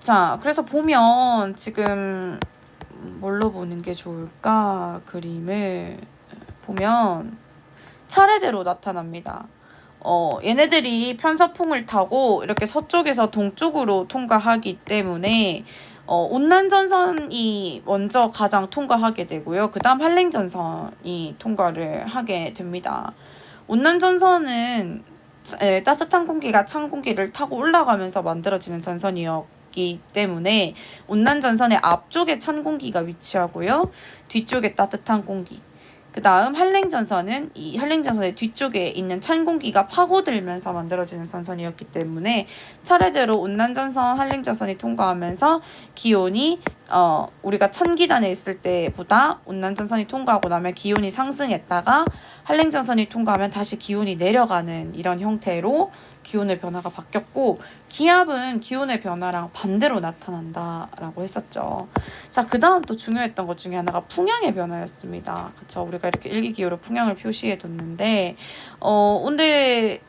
자, 그래서 보면 지금 뭘로 보는 게 좋을까? 그림을 보면 차례대로 나타납니다. 얘네들이 편서풍을 타고 이렇게 서쪽에서 동쪽으로 통과하기 때문에 온난전선이 먼저 가장 통과하게 되고요. 그 다음 한랭전선이 통과를 하게 됩니다. 온난전선은 따뜻한 공기가 찬 공기를 타고 올라가면서 만들어지는 전선이었기 때문에 온난전선의 앞쪽에 찬 공기가 위치하고요. 뒤쪽에 따뜻한 공기. 그 다음 한랭전선은 이 한랭전선의 뒤쪽에 있는 찬 공기가 파고들면서 만들어지는 전선이었기 때문에 차례대로 온난전선, 한랭전선이 통과하면서 기온이 우리가 찬 기단에 있을 때보다 온난전선이 통과하고 나면 기온이 상승했다가 한랭전선이 통과하면 다시 기온이 내려가는 이런 형태로 기온의 변화가 바뀌었고, 기압은 기온의 변화랑 반대로 나타난다라고 했었죠. 자, 그 다음 또 중요했던 것 중에 하나가 풍향의 변화였습니다. 그쵸? 우리가 이렇게 일기기호로 풍향을 표시해 뒀는데, 근데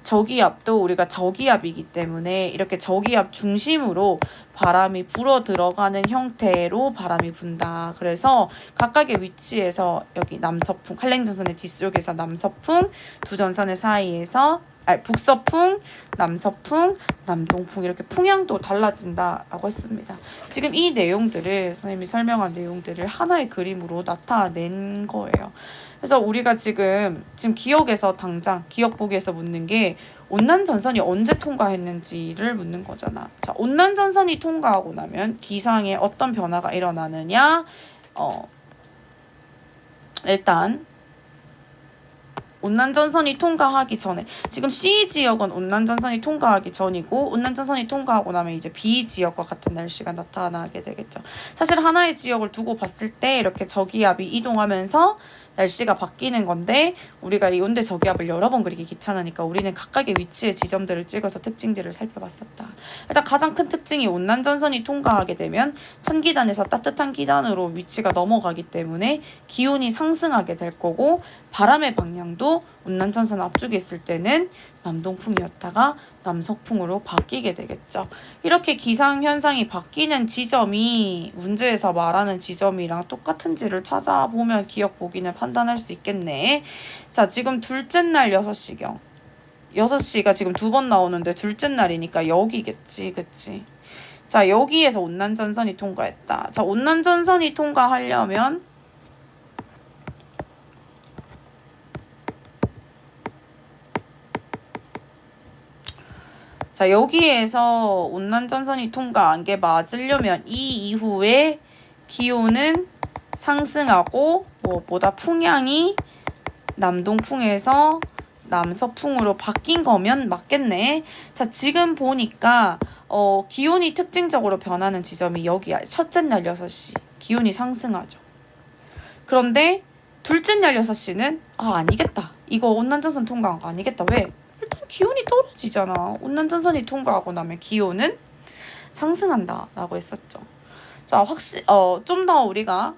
저기압도 우리가 저기압이기 때문에 이렇게 저기압 중심으로 바람이 불어 들어가는 형태로 바람이 분다. 그래서 각각의 위치에서 여기 남서풍, 한랭전선의 뒤쪽에서 남서풍, 두 전선의 사이에서 북서풍, 남서풍, 남동풍 이렇게 풍향도 달라진다라고 했습니다. 지금 이 내용들을 선생님이 설명한 내용들을 하나의 그림으로 나타낸 거예요. 그래서 우리가 지금 기억에서 당장 기억 보기에서 묻는 게 온난전선이 언제 통과했는지를 묻는 거잖아. 자, 온난전선이 통과하고 나면 기상에 어떤 변화가 일어나느냐? 일단 온난전선이 통과하기 전에, 지금 C 지역은 온난전선이 통과하기 전이고 온난전선이 통과하고 나면 이제 B 지역과 같은 날씨가 나타나게 되겠죠. 사실 하나의 지역을 두고 봤을 때 이렇게 저기압이 이동하면서 날씨가 바뀌는 건데, 우리가 이 온대 저기압을 여러 번 그리기 귀찮으니까 우리는 각각의 위치의 지점들을 찍어서 특징들을 살펴봤었다. 일단 가장 큰 특징이 온난전선이 통과하게 되면 찬 기단에서 따뜻한 기단으로 위치가 넘어가기 때문에 기온이 상승하게 될 거고, 바람의 방향도 온난전선 앞쪽에 있을 때는 남동풍이었다가 남서풍으로 바뀌게 되겠죠. 이렇게 기상현상이 바뀌는 지점이 문제에서 말하는 지점이랑 똑같은지를 찾아보면 기억 보기는 판단할 수 있겠네. 자, 지금 둘째 날 6시경. 6시가 지금 2번 나오는데 둘째 날이니까 여기겠지. 그치? 자, 여기에서 온난전선이 통과했다. 자, 온난전선이 통과하려면 자, 여기에서 온난전선이 통과한 게 맞으려면 이 이후에 기온은 상승하고 무엇보다 풍향이 남동풍에서 남서풍으로 바뀐 거면 맞겠네. 자, 지금 보니까 기온이 특징적으로 변하는 지점이 여기야. 첫째 날 6시 기온이 상승하죠. 그런데 둘째 날 6시는 아니겠다. 이거 온난전선 통과한 거 아니겠다. 왜? 일단 기온이 떨어지잖아. 온난전선이 통과하고 나면 기온은 상승한다 라고 했었죠. 자, 좀 더 우리가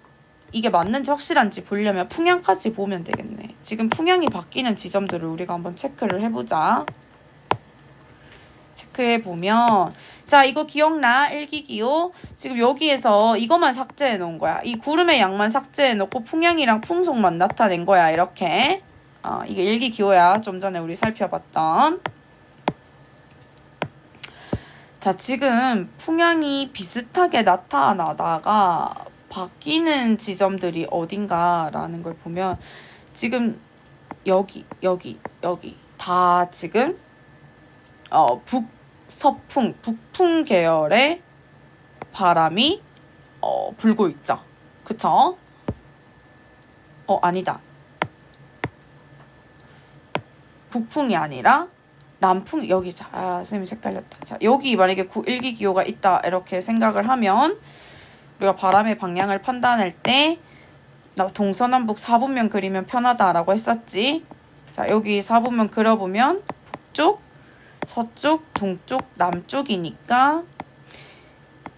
이게 맞는지 확실한지 보려면 풍향까지 보면 되겠네. 지금 풍향이 바뀌는 지점들을 우리가 한번 체크를 해보자. 체크해보면, 자, 이거 기억나? 일기기호. 지금 여기에서 이것만 삭제해 놓은 거야. 이 구름의 양만 삭제해 놓고 풍향이랑 풍속만 나타낸 거야. 이렇게. 이게 일기기호야. 좀 전에 우리 살펴봤던. 자, 지금 풍향이 비슷하게 나타나다가 바뀌는 지점들이 어딘가라는 걸 보면, 지금 여기 다 지금 북서풍, 북풍 계열의 바람이 불고 있죠. 그쵸? 아니다. 북풍이 아니라 남풍, 여기, 선생님 헷갈렸다. 자, 여기 만약에 일기기호가 있다 이렇게 생각을 하면 우리가 바람의 방향을 판단할 때 동서남북 4분면 그리면 편하다라고 했었지. 자, 여기 4분면 그려보면 북쪽, 서쪽, 동쪽, 남쪽이니까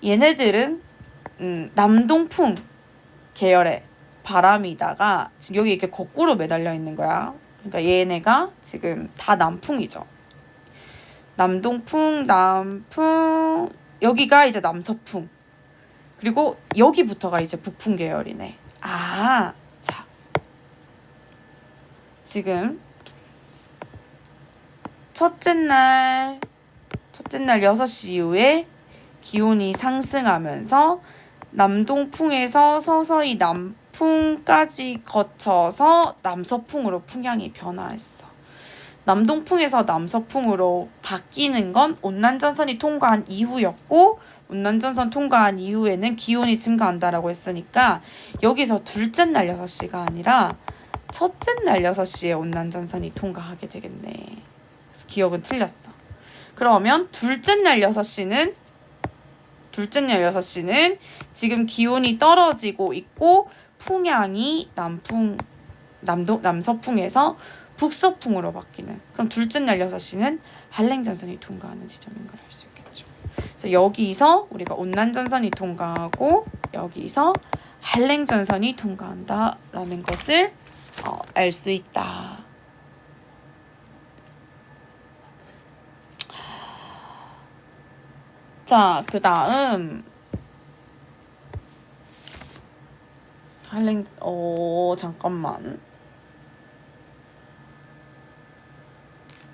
얘네들은 남동풍 계열의 바람이다가 지금 여기 이렇게 거꾸로 매달려 있는 거야. 그러니까 얘네가 지금 다 남풍이죠. 남동풍, 남풍, 여기가 이제 남서풍. 그리고 여기부터가 이제 북풍 계열이네. 자. 지금 첫째 날 6시 이후에 기온이 상승하면서 남동풍에서 서서히 남풍까지 거쳐서 남서풍으로 풍향이 변화했어. 남동풍에서 남서풍으로 바뀌는 건 온난전선이 통과한 이후였고, 온난전선 통과한 이후에는 기온이 증가한다라고 했으니까 여기서 둘째 날 6시가 아니라 첫째 날 6시에 온난전선이 통과하게 되겠네. 그래서 기억은 틀렸어. 그러면 둘째 날 6시는 지금 기온이 떨어지고 있고 풍향이 남서풍에서 북서풍으로 바뀌는, 그럼 둘째 날 6시는 한랭전선이 통과하는 지점인 걸 알 수 있겠죠. 그래서 여기서 우리가 온난전선이 통과하고 여기서 한랭전선이 통과한다라는 것을 알 수 있다. 자, 그 다음 잠깐만.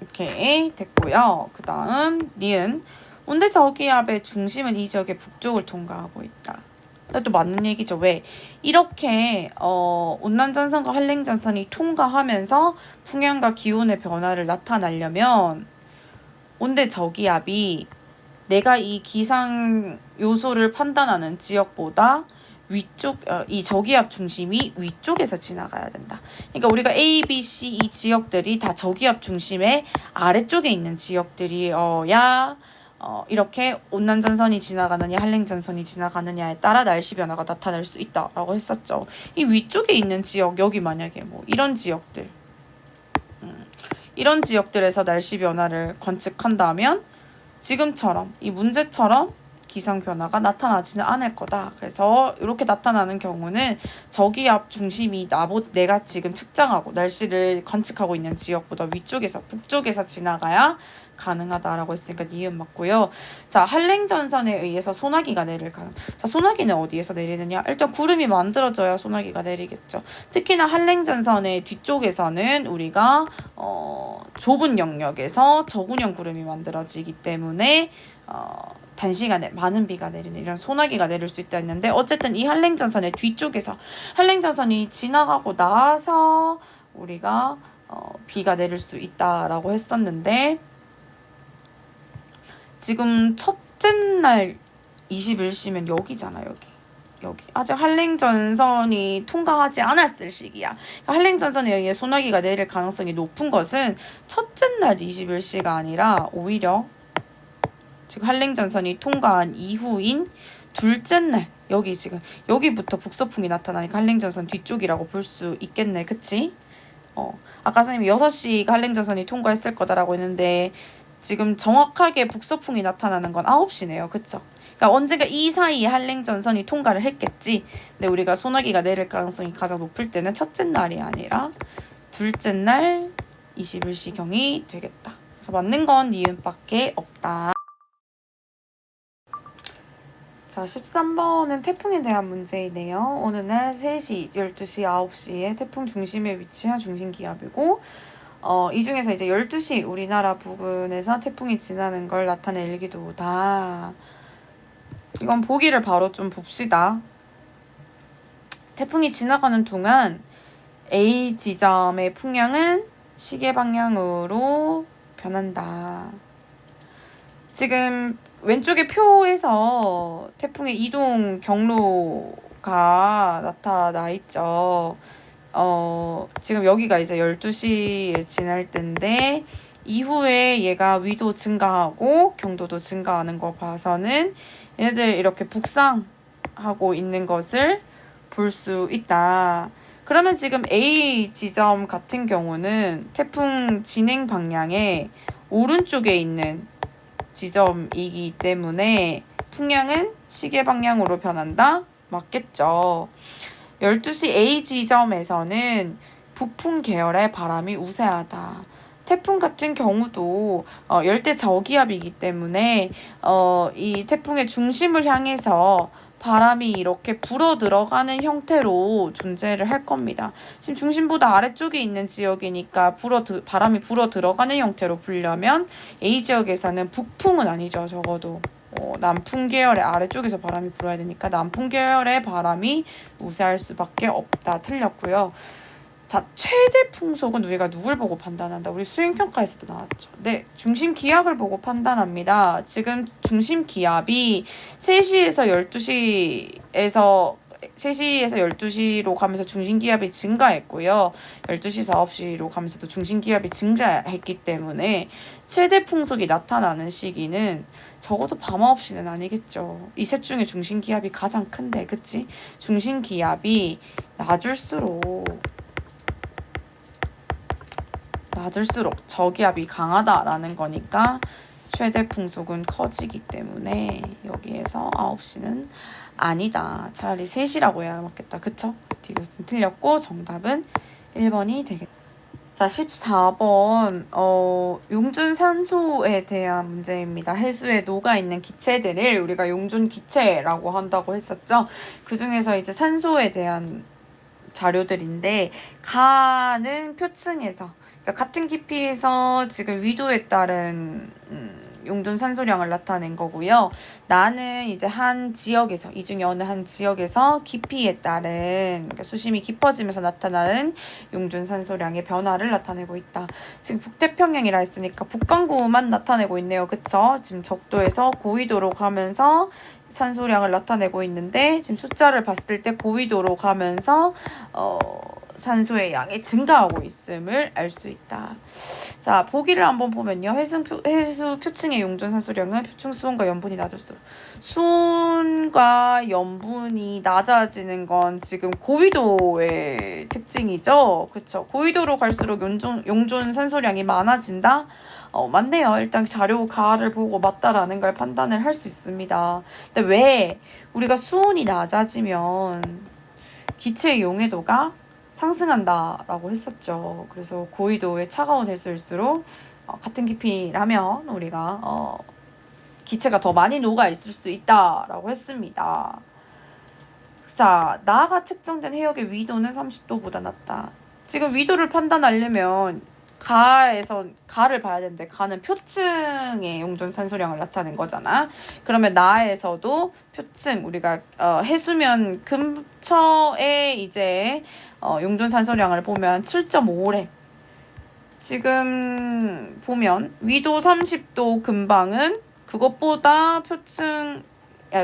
이렇게 됐고요. 그 다음 니은 온대 저기압의 중심은 이 지역의 북쪽을 통과하고 있다. 또 맞는 얘기죠. 왜? 이렇게 온난전선과 한랭전선이 통과하면서 풍향과 기온의 변화를 나타내려면 온대 저기압이 내가 이 기상 요소를 판단하는 지역보다 위쪽, 이 저기압 중심이 위쪽에서 지나가야 된다. 그러니까 우리가 A, B, C 이 지역들이 다 저기압 중심의 아래쪽에 있는 지역들이어야 이렇게 온난전선이 지나가느냐 한랭전선이 지나가느냐에 따라 날씨 변화가 나타날 수 있다라고 했었죠. 이 위쪽에 있는 지역, 여기 만약에 뭐 이런 지역들, 이런 지역들에서 날씨 변화를 관측한다면 지금처럼 이 문제처럼 기상 변화가 나타나지는 않을 거다. 그래서 이렇게 나타나는 경우는 저기압 중심이 내가 지금 측정하고 날씨를 관측하고 있는 지역보다 위쪽에서 북쪽에서 지나가야 가능하다라고 했으니까 니은 맞고요. 자, 한랭전선에 의해서 소나기가 내릴 가능. 자, 소나기는 어디에서 내리느냐? 일단 구름이 만들어져야 소나기가 내리겠죠. 특히나 한랭전선의 뒤쪽에서는 우리가 좁은 영역에서 저군형 구름이 만들어지기 때문에 단시간에 많은 비가 내리는 이런 소나기가 내릴 수 있다 했는데, 어쨌든 이 한랭전선의 뒤쪽에서 한랭전선이 지나가고 나서 우리가 비가 내릴 수 있다라고 했었는데, 지금 첫째 날 21시면 여기잖아. 여기 아직 한랭전선이 통과하지 않았을 시기야. 그러니까 한랭전선에 의해 소나기가 내릴 가능성이 높은 것은 첫째 날 21시가 아니라 오히려 지금 한랭전선이 통과한 이후인 둘째 날, 여기부터 북서풍이 나타나니까 한랭전선 뒤쪽이라고 볼 수 있겠네. 그치? 아까 선생님이 6시가 한랭전선이 통과했을 거다라고 했는데 지금 정확하게 북서풍이 나타나는 건 9시네요. 그쵸? 그러니까 언젠가 이 사이에 한랭전선이 통과를 했겠지. 근데 우리가 소나기가 내릴 가능성이 가장 높을 때는 첫째 날이 아니라 둘째 날 21시경이 되겠다. 그래서 맞는 건 니은밖에 없다. 자, 13번은 태풍에 대한 문제이네요. 어느 날 3시, 12시, 9시에 태풍 중심에 위치한 중심기압이고, 이 중에서 이제 12시 우리나라 부근에서 태풍이 지나는 걸 나타낼 일기도다. 이건 보기를 바로 좀 봅시다. 태풍이 지나가는 동안 A 지점의 풍향은 시계 방향으로 변한다. 지금 왼쪽의 표에서 태풍의 이동 경로가 나타나 있죠. 지금 여기가 이제 12시에 지날 때인데 이후에 얘가 위도 증가하고 경도도 증가하는 거 봐서는 얘네들 이렇게 북상하고 있는 것을 볼 수 있다. 그러면 지금 A 지점 같은 경우는 태풍 진행 방향의 오른쪽에 있는 지점이기 때문에 풍향은 시계 방향으로 변한다? 맞겠죠. 12시 A 지점에서는 북풍 계열의 바람이 우세하다. 태풍 같은 경우도 열대 저기압이기 때문에 이 태풍의 중심을 향해서 바람이 이렇게 불어 들어가는 형태로 존재를 할 겁니다. 지금 중심보다 아래쪽에 있는 지역이니까 바람이 불어 들어가는 형태로 불려면 A 지역에서는 북풍은 아니죠. 적어도 남풍 계열의 아래쪽에서 바람이 불어야 되니까 남풍 계열의 바람이 우세할 수밖에 없다. 틀렸고요. 자, 최대 풍속은 우리가 누굴 보고 판단한다? 우리 수행평가에서도 나왔죠. 네, 중심 기압을 보고 판단합니다. 지금 중심 기압이 3시에서 12시로 가면서 중심 기압이 증가했고요. 12시에서 9시로 가면서도 중심 기압이 증가했기 때문에 최대 풍속이 나타나는 시기는 적어도 밤 9시는 아니겠죠. 이 셋 중에 중심 기압이 가장 큰데, 그치? 중심 기압이 낮을수록 저기압이 강하다라는 거니까 최대 풍속은 커지기 때문에 여기에서 9시는 아니다. 차라리 3시라고 해야 맞겠다. 그쵸? 이것은 틀렸고 정답은 1번이 되겠다. 자, 14번 용준산소에 대한 문제입니다. 해수에 녹아있는 기체들을 우리가 용준기체라고 한다고 했었죠. 그중에서 이제 산소에 대한 자료들인데 가는 표층에서 그러니까 같은 깊이에서 지금 위도에 따른 용존 산소량을 나타낸 거고요. 나는 이제 한 지역에서 이 중에 어느 한 지역에서 깊이에 따른 그러니까 수심이 깊어지면서 나타나는 용존 산소량의 변화를 나타내고 있다. 지금 북태평양이라 했으니까 북반구만 나타내고 있네요. 그쵸? 지금 적도에서 고위도로 가면서 산소량을 나타내고 있는데 지금 숫자를 봤을 때 고위도로 가면서 산소의 양이 증가하고 있음을 알 수 있다. 자, 보기를 한번 보면요. 해수 표층의 용존 산소량은 표층 수온과 염분이 낮을수록 수온과 염분이 낮아지는 건 지금 고위도의 특징이죠. 그쵸? 고위도로 갈수록 용존 산소량이 많아진다? 맞네요. 일단 자료 가를 보고 맞다라는 걸 판단을 할 수 있습니다. 근데 왜 우리가 수온이 낮아지면 기체의 용해도가 상승한다라고 했었죠. 그래서 고위도의 차가운 해수일수록 같은 깊이라면 우리가 기체가 더 많이 녹아 있을 수 있다라고 했습니다. 자, 나가 측정된 해역의 위도는 30도보다 낮다. 지금 위도를 판단하려면 가를 봐야 되는데 가는 표층의 용존 산소량을 나타낸 거잖아. 그러면 나에서도 표층 우리가 해수면 근처에 이제 용존 산소량을 보면 7.5래. 지금 보면 위도 30도 근방은 그것보다 표층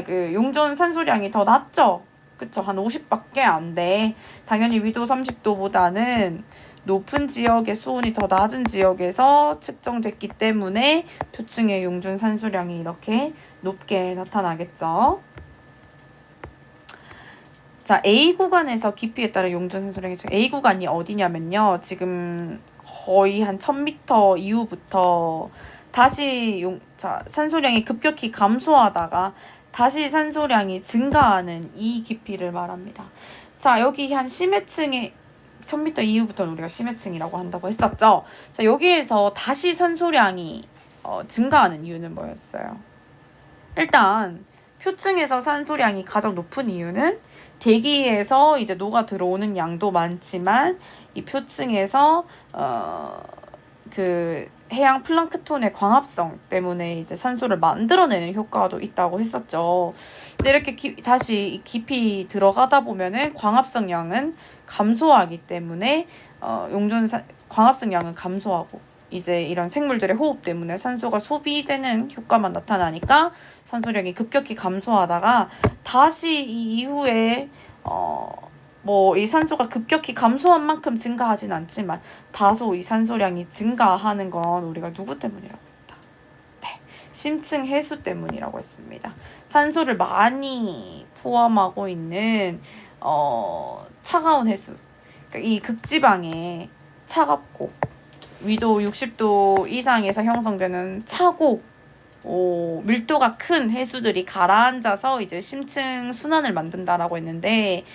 그 용존 산소량이 더 낮죠. 그쵸? 한 50밖에 안 돼. 당연히 위도 30도보다는 높은 지역의 수온이 더 낮은 지역에서 측정됐기 때문에 표층의 용존 산소량이 이렇게 높게 나타나겠죠. 자, A 구간에서 깊이에 따른 용존 산소량이 지금 A 구간이 어디냐면요. 지금 거의 한 1000m 이후부터 다시 산소량이 급격히 감소하다가 다시 산소량이 증가하는 이 깊이를 말합니다. 자, 여기 한 심해층에 1000m 이후부터는 우리가 심해층이라고 한다고 했었죠. 자, 여기에서 다시 산소량이 증가하는 이유는 뭐였어요? 일단 표층에서 산소량이 가장 높은 이유는 대기에서 이제 녹아 들어오는 양도 많지만 이 표층에서 그 해양 플랑크톤의 광합성 때문에 이제 산소를 만들어내는 효과도 있다고 했었죠. 근데 이렇게 다시 깊이 들어가다 보면은 광합성 양은 감소하기 때문에 광합성 양은 감소하고 이제 이런 생물들의 호흡 때문에 산소가 소비되는 효과만 나타나니까 산소량이 급격히 감소하다가 다시 이 이후에 뭐 이 산소가 급격히 감소한 만큼 증가하진 않지만 다소 이 산소량이 증가하는 건 우리가 누구 때문이라고 했다. 네, 심층 해수 때문이라고 했습니다. 산소를 많이 포함하고 있는 차가운 해수. 그러니까 이 극지방에 차갑고 위도 60도 이상에서 형성되는 차고 밀도가 큰 해수들이 가라앉아서 이제 심층 순환을 만든다라고 했는데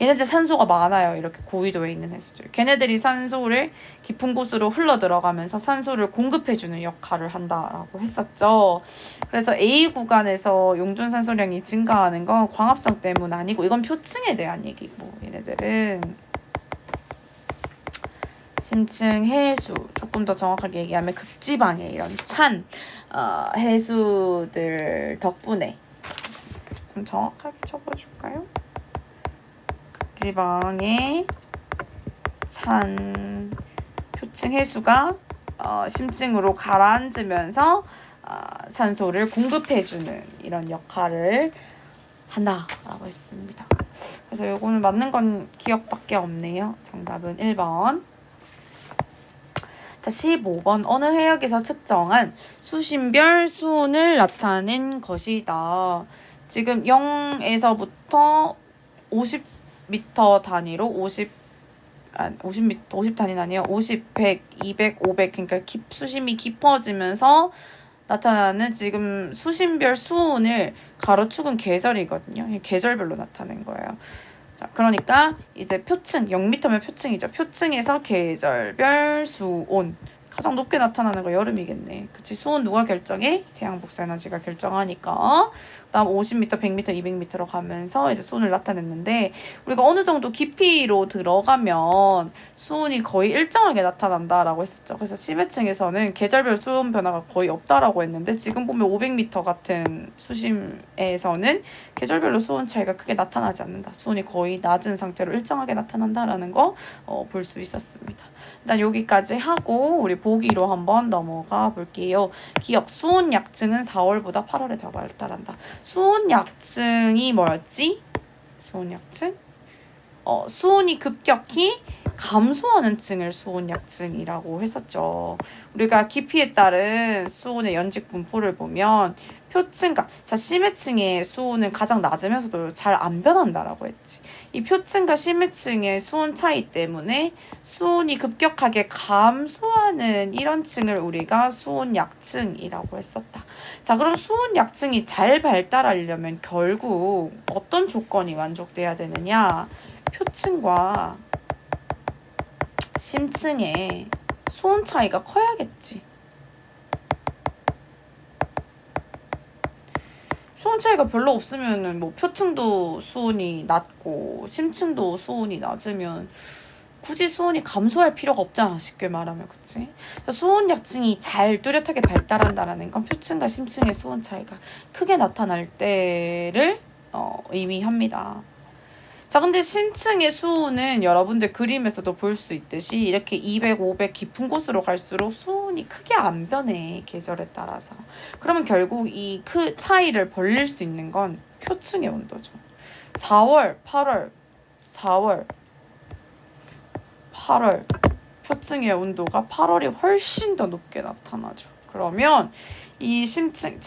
얘네들 산소가 많아요. 이렇게 고위도에 있는 해수들. 걔네들이 산소를 깊은 곳으로 흘러 들어가면서 산소를 공급해주는 역할을 한다라고 했었죠. 그래서 A 구간에서 용존 산소량이 증가하는 건 광합성 때문 아니고 이건 표층에 대한 얘기고 얘네들은 심층 해수, 조금 더 정확하게 얘기하면 극지방의 이런 찬 해수들 덕분에 조금 정확하게 적어줄까요? 극지방의 찬 표층 해수가 심층으로 가라앉으면서 산소를 공급해주는 이런 역할을 한다라고 했습니다. 그래서 요거는 맞는 건 기억밖에 없네요. 정답은 1번. 자, 15번. 어느 해역에서 측정한 수심별 수온을 나타낸 것이다. 지금 0에서부터 50m 단위로 50 단위는 아니에요. 50, 100, 200, 500 그러니까 수심이 깊어지면서 나타나는 지금 수심별 수온을 가로축은 계절이거든요. 계절별로 나타낸 거예요. 자, 그러니까 이제 표층, 0m면 표층이죠. 표층에서 계절별 수온. 가장 높게 나타나는 거 여름이겠네. 그치? 수온 누가 결정해? 태양 복사에너지가 결정하니까. 그다음 50m, 100m, 200m로 가면서 이제 수온을 나타냈는데 우리가 어느 정도 깊이로 들어가면 수온이 거의 일정하게 나타난다라고 했었죠. 그래서 심해층에서는 계절별 수온 변화가 거의 없다라고 했는데 지금 보면 500m 같은 수심에서는 계절별로 수온 차이가 크게 나타나지 않는다. 수온이 거의 낮은 상태로 일정하게 나타난다라는 거 볼 수 있었습니다. 일단 여기까지 하고 우리 보기로 한번 넘어가 볼게요. 기억, 수온 약층은 4월보다 8월에 더 발달한다. 수온 약층이 뭐였지? 수온 약층? 수온이 급격히 감소하는 층을 수온 약층이라고 했었죠. 우리가 깊이에 따른 수온의 연직 분포를 보면 표층과 심해층의 수온은 가장 낮으면서도 잘 안 변한다라고 했지. 이 표층과 심해층의 수온 차이 때문에 수온이 급격하게 감소하는 이런 층을 우리가 수온 약층이라고 했었다. 자, 그럼 수온 약층이 잘 발달하려면 결국 어떤 조건이 만족돼야 되느냐? 표층과 심층의 수온 차이가 커야겠지. 수온 차이가 별로 없으면은 뭐 표층도 수온이 낮고 심층도 수온이 낮으면 굳이 수온이 감소할 필요가 없잖아. 쉽게 말하면. 그치? 수온 약층이 잘 뚜렷하게 발달한다는 건 표층과 심층의 수온 차이가 크게 나타날 때를 의미합니다. 자, 근데 심층의 수온은 여러분들 그림에서도 볼 수 있듯이 이렇게 200, 500 깊은 곳으로 갈수록 수온이 크게 안 변해. 계절에 따라서. 그러면 결국 이 차이를 벌릴 수 있는 건 표층의 온도죠. 4월, 8월, 4월, 8월 표층의 온도가 8월이 훨씬 더 높게 나타나죠. 그러면 이 심층,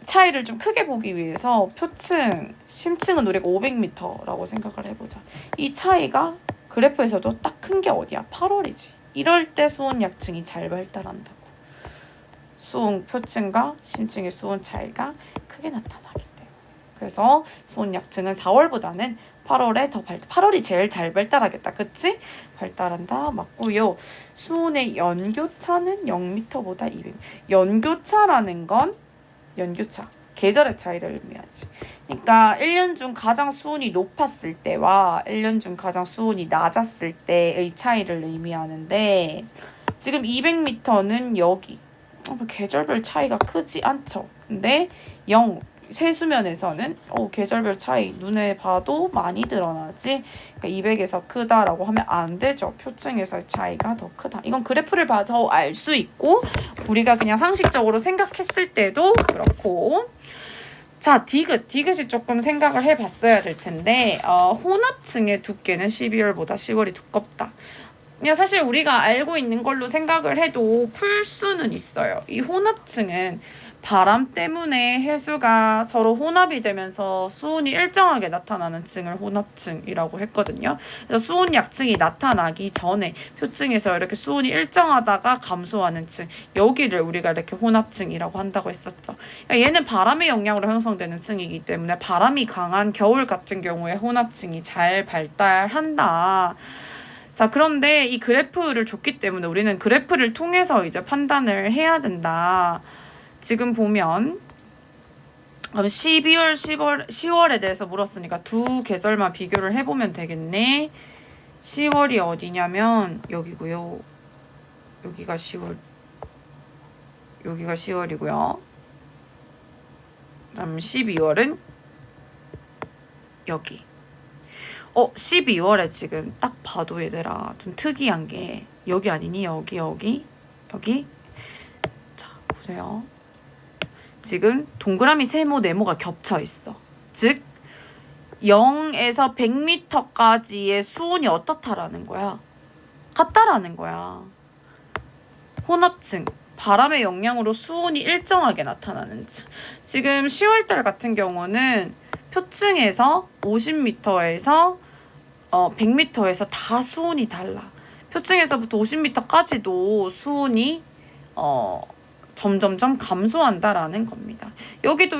차이를 좀 크게 보기 위해서 표층, 심층은 우리가 500m라고 생각을 해보자. 이 차이가 그래프에서도 딱 큰 게 어디야? 8월이지. 이럴 때 수온 약층이 잘 발달한다고. 수온 표층과 심층의 수온 차이가 크게 나타나기 때문에. 그래서 수온 약층은 4월보다는 8월이 제일 잘 발달하겠다. 그치? 발달한다. 맞고요. 수온의 연교차는 0m보다 200m. 연교차라는 건 연교차, 계절의 차이를 의미하지. 그러니까 1년 중 가장 수온이 높았을 때와 1년 중 가장 수온이 낮았을 때의 차이를 의미하는데 지금 200m는 여기 계절별 차이가 크지 않죠. 근데 세수면에서는 계절별 차이 눈에 봐도 많이 드러나지. 그러니까 200에서 크다라고 하면 안 되죠. 표층에서의 차이가 더 크다. 이건 그래프를 봐서 알 수 있고 우리가 그냥 상식적으로 생각했을 때도 그렇고. 자, 디귿이 조금 생각을 해봤어야 될 텐데 혼합층의 두께는 12월보다 10월이 두껍다. 그냥 사실 우리가 알고 있는 걸로 생각을 해도 풀 수는 있어요. 이 혼합층은 바람 때문에 해수가 서로 혼합이 되면서 수온이 일정하게 나타나는 층을 혼합층이라고 했거든요. 그래서 수온 약층이 나타나기 전에 표층에서 이렇게 수온이 일정하다가 감소하는 층, 여기를 우리가 이렇게 혼합층이라고 한다고 했었죠. 그러니까 얘는 바람의 영향으로 형성되는 층이기 때문에 바람이 강한 겨울 같은 경우에 혼합층이 잘 발달한다. 자, 그런데 이 그래프를 줬기 때문에 우리는 그래프를 통해서 이제 판단을 해야 된다. 지금 보면 12월, 10월에 대해서 물었으니까 두 계절만 비교를 해보면 되겠네. 10월이 어디냐면 여기고요. 여기가 10월. 여기가 10월이고요. 그다음 12월은 여기. 12월에 지금 딱 봐도 얘들아 좀 특이한 게 여기 아니니? 여기. 자, 보세요. 지금 동그라미 세모 네모가 겹쳐 있어. 즉 0에서 100m까지의 수온이 어떻다라는 거야? 같다라는 거야. 혼합층. 바람의 영향으로 수온이 일정하게 나타나는 층. 지금 10월달 같은 경우는 표층에서 50m에서 100m에서 다 수온이 달라. 표층에서부터 50m까지도 수온이 점점점 감소한다라는 겁니다. 여기도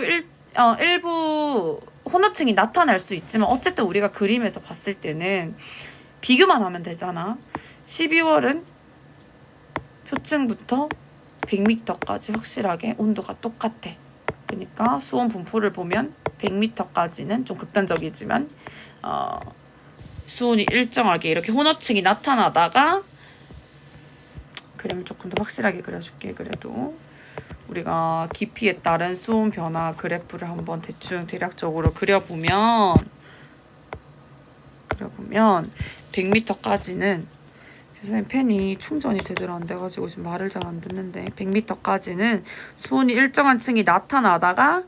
일부 혼합층이 나타날 수 있지만 어쨌든 우리가 그림에서 봤을 때는 비교만 하면 되잖아. 12월은 표층부터 100m까지 확실하게 온도가 똑같아. 그러니까 수온 분포를 보면 100m까지는 좀 극단적이지만 수온이 일정하게 이렇게 혼합층이 나타나다가 그림을 조금 더 확실하게 그려줄게. 그래도 우리가 깊이에 따른 수온 변화 그래프를 한번 대략적으로 그려보면 100m까지는 선생님 펜이 충전이 제대로 안 돼가지고 지금 말을 잘 안 듣는데 100m까지는 수온이 일정한 층이 나타나다가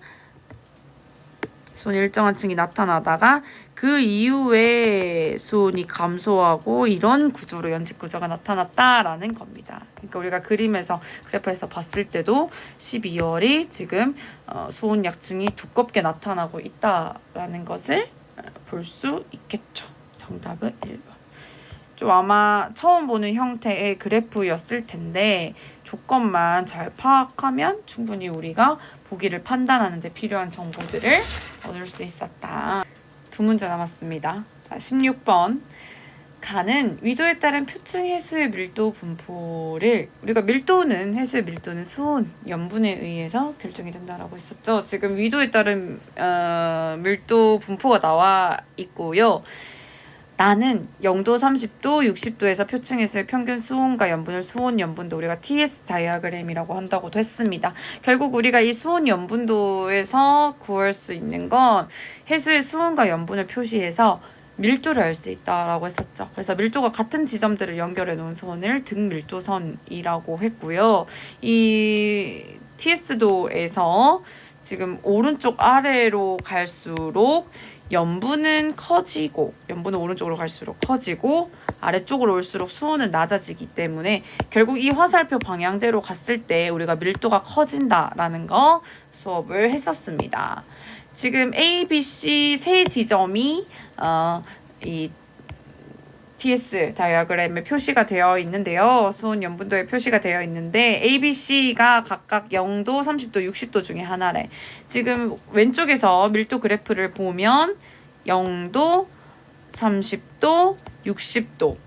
그 이후에 수온이 감소하고 이런 구조로 연직 구조가 나타났다라는 겁니다. 그러니까 우리가 그래프에서 봤을 때도 12월이 지금 수온 약층이 두껍게 나타나고 있다라는 것을 볼 수 있겠죠. 정답은 1번. 좀 아마 처음 보는 형태의 그래프였을 텐데 조건만 잘 파악하면 충분히 우리가 보기를 판단하는 데 필요한 정보들을 얻을 수 있었다. 두 문제 남았습니다. 자, 16번. 가는 위도에 따른 표층 해수의 밀도 분포를 우리가 해수의 밀도는 수온, 염분에 의해서 결정이 된다라고 했었죠. 지금 위도에 따른 밀도 분포가 나와 있고요. 나는 0도, 30도, 60도에서 표층에서의 평균 수온과 염분을 수온 염분도 우리가 TS 다이아그램이라고 한다고도 했습니다. 결국 우리가 이 수온 염분도에서 구할 수 있는 건 해수의 수온과 염분을 표시해서 밀도를 알 수 있다라고 했었죠. 그래서 밀도가 같은 지점들을 연결해 놓은 선을 등밀도선이라고 했고요. 이 TS도에서 지금 오른쪽 아래로 갈수록 염분은 오른쪽으로 갈수록 커지고 아래쪽으로 올수록 수온은 낮아지기 때문에 결국 이 화살표 방향대로 갔을 때 우리가 밀도가 커진다라는 거 수업을 했었습니다. 지금 A, B, C 세 지점이 이 TS 다이어그램에 표시가 되어 있는데요. 수온 염분도에 표시가 되어 있는데 A, B, C가 각각 0도, 30도, 60도 중에 하나래. 지금 왼쪽에서 밀도 그래프를 보면 0도, 30도, 60도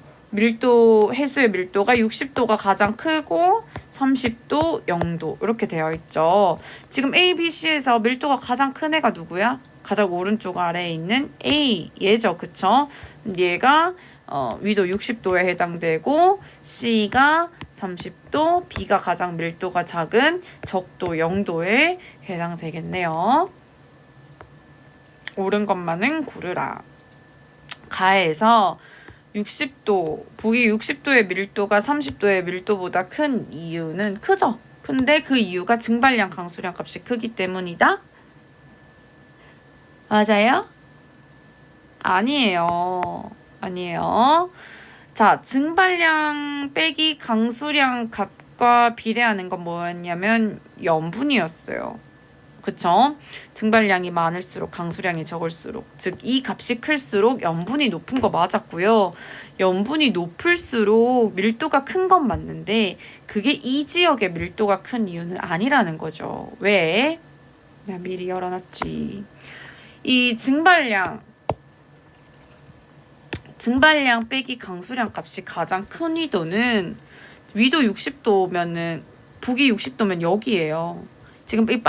해수의 밀도가 60도가 가장 크고 30도, 0도 이렇게 되어 있죠. 지금 A, B, C에서 밀도가 가장 큰 애가 누구야? 가장 오른쪽 아래에 있는 A 얘죠. 그쵸? 얘가 위도 60도에 해당되고 C가 30도, B가 가장 밀도가 작은 적도 0도에 해당되겠네요. 옳은 것만은 고르라. 가에서 60도, 북위 60도의 밀도가 30도의 밀도보다 큰 이유는 크죠? 근데 그 이유가 증발량, 강수량 값이 크기 때문이다? 맞아요? 아니에요. 아니에요. 자, 증발량 빼기 강수량 값과 비례하는 건 뭐였냐면 염분이었어요. 그쵸? 증발량이 많을수록 강수량이 적을수록, 즉 이 값이 클수록 염분이 높은 거 맞았고요. 염분이 높을수록 밀도가 큰 건 맞는데 그게 이 지역의 밀도가 큰 이유는 아니라는 거죠. 왜? 내가 미리 열어놨지. 이 증발량 빼기 강수량 값이 가장 큰 위도는 위도 60도면은 북위 60도면 여기에요. 지금 이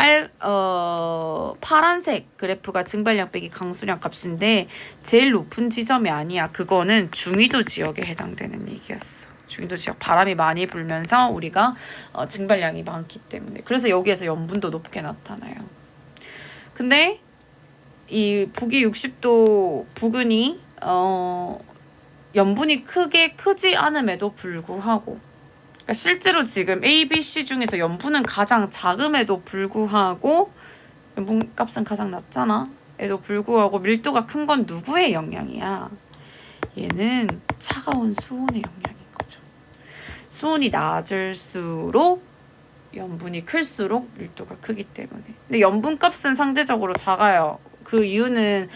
파란색 그래프가 증발량 빼기 강수량 값인데 제일 높은 지점이 아니야. 그거는 중위도 지역에 해당되는 얘기였어. 중위도 지역 바람이 많이 불면서 우리가 증발량이 많기 때문에. 그래서 여기에서 염분도 높게 나타나요. 근데 이 북위 60도 부근이 염분이 크지 않음에도 불구하고, 그러니까 실제로 지금 A, B, C 중에서 염분은 가장 작음에도 불구하고 염분 값은 가장 낮잖아. 에도 불구하고 밀도가 큰 건 누구의 영향이야? 얘는 차가운 수온의 영향인 거죠. 수온이 낮을수록 염분이 클수록 밀도가 크기 때문에. 근데 염분 값은 상대적으로 작아요. 그 이유는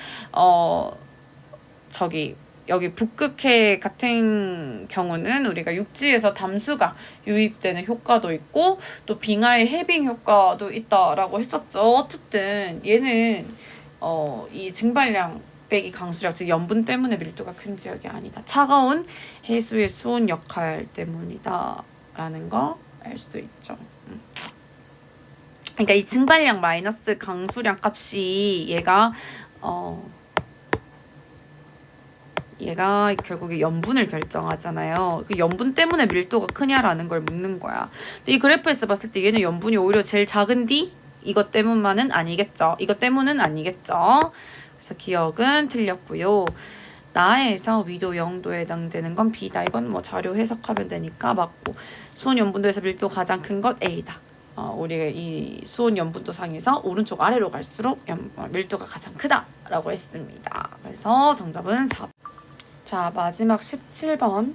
여기 북극해 같은 경우는 우리가 육지에서 담수가 유입되는 효과도 있고 또 빙하의 해빙 효과도 있다라고 했었죠. 어쨌든 얘는 이 증발량 빼기 강수량, 즉 염분 때문에 밀도가 큰 지역이 아니다. 차가운 해수의 수온 역할 때문이다 라는 거 알 수 있죠. 그러니까 이 증발량 마이너스 강수량 값이 얘가 결국에 염분을 결정하잖아요. 그 염분 때문에 밀도가 크냐라는 걸 묻는 거야. 근데 이 그래프에서 봤을 때 얘는 염분이 오히려 제일 작은디? 이것 때문만은 아니겠죠. 이것 때문은 아니겠죠. 그래서 기억은 틀렸고요. 나에서 위도 0도에 해당되는 건 B다. 이건 뭐 자료 해석하면 되니까 맞고, 수온 염분도에서 밀도 가장 큰 것 A다. 우리가 이 수온 염분도 상에서 오른쪽 아래로 갈수록 밀도가 가장 크다라고 했습니다. 그래서 정답은 4. 자, 마지막 17번.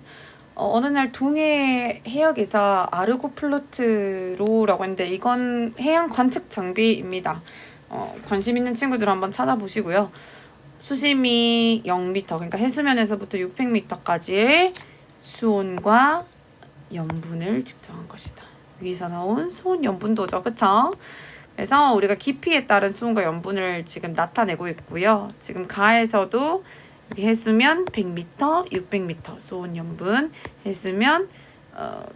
어느 날 동해 해역에서 아르고플로트로라고 했는데 이건 해양 관측 장비입니다. 관심 있는 친구들 한번 찾아보시고요. 수심이 0m, 그러니까 해수면에서부터 600m까지의 수온과 염분을 측정한 것이다. 위에서 나온 수온 염분도죠. 그쵸? 그래서 우리가 깊이에 따른 수온과 염분을 지금 나타내고 있고요. 지금 가에서도 여기 해수면 100m, 600m 수온 염분, 해수면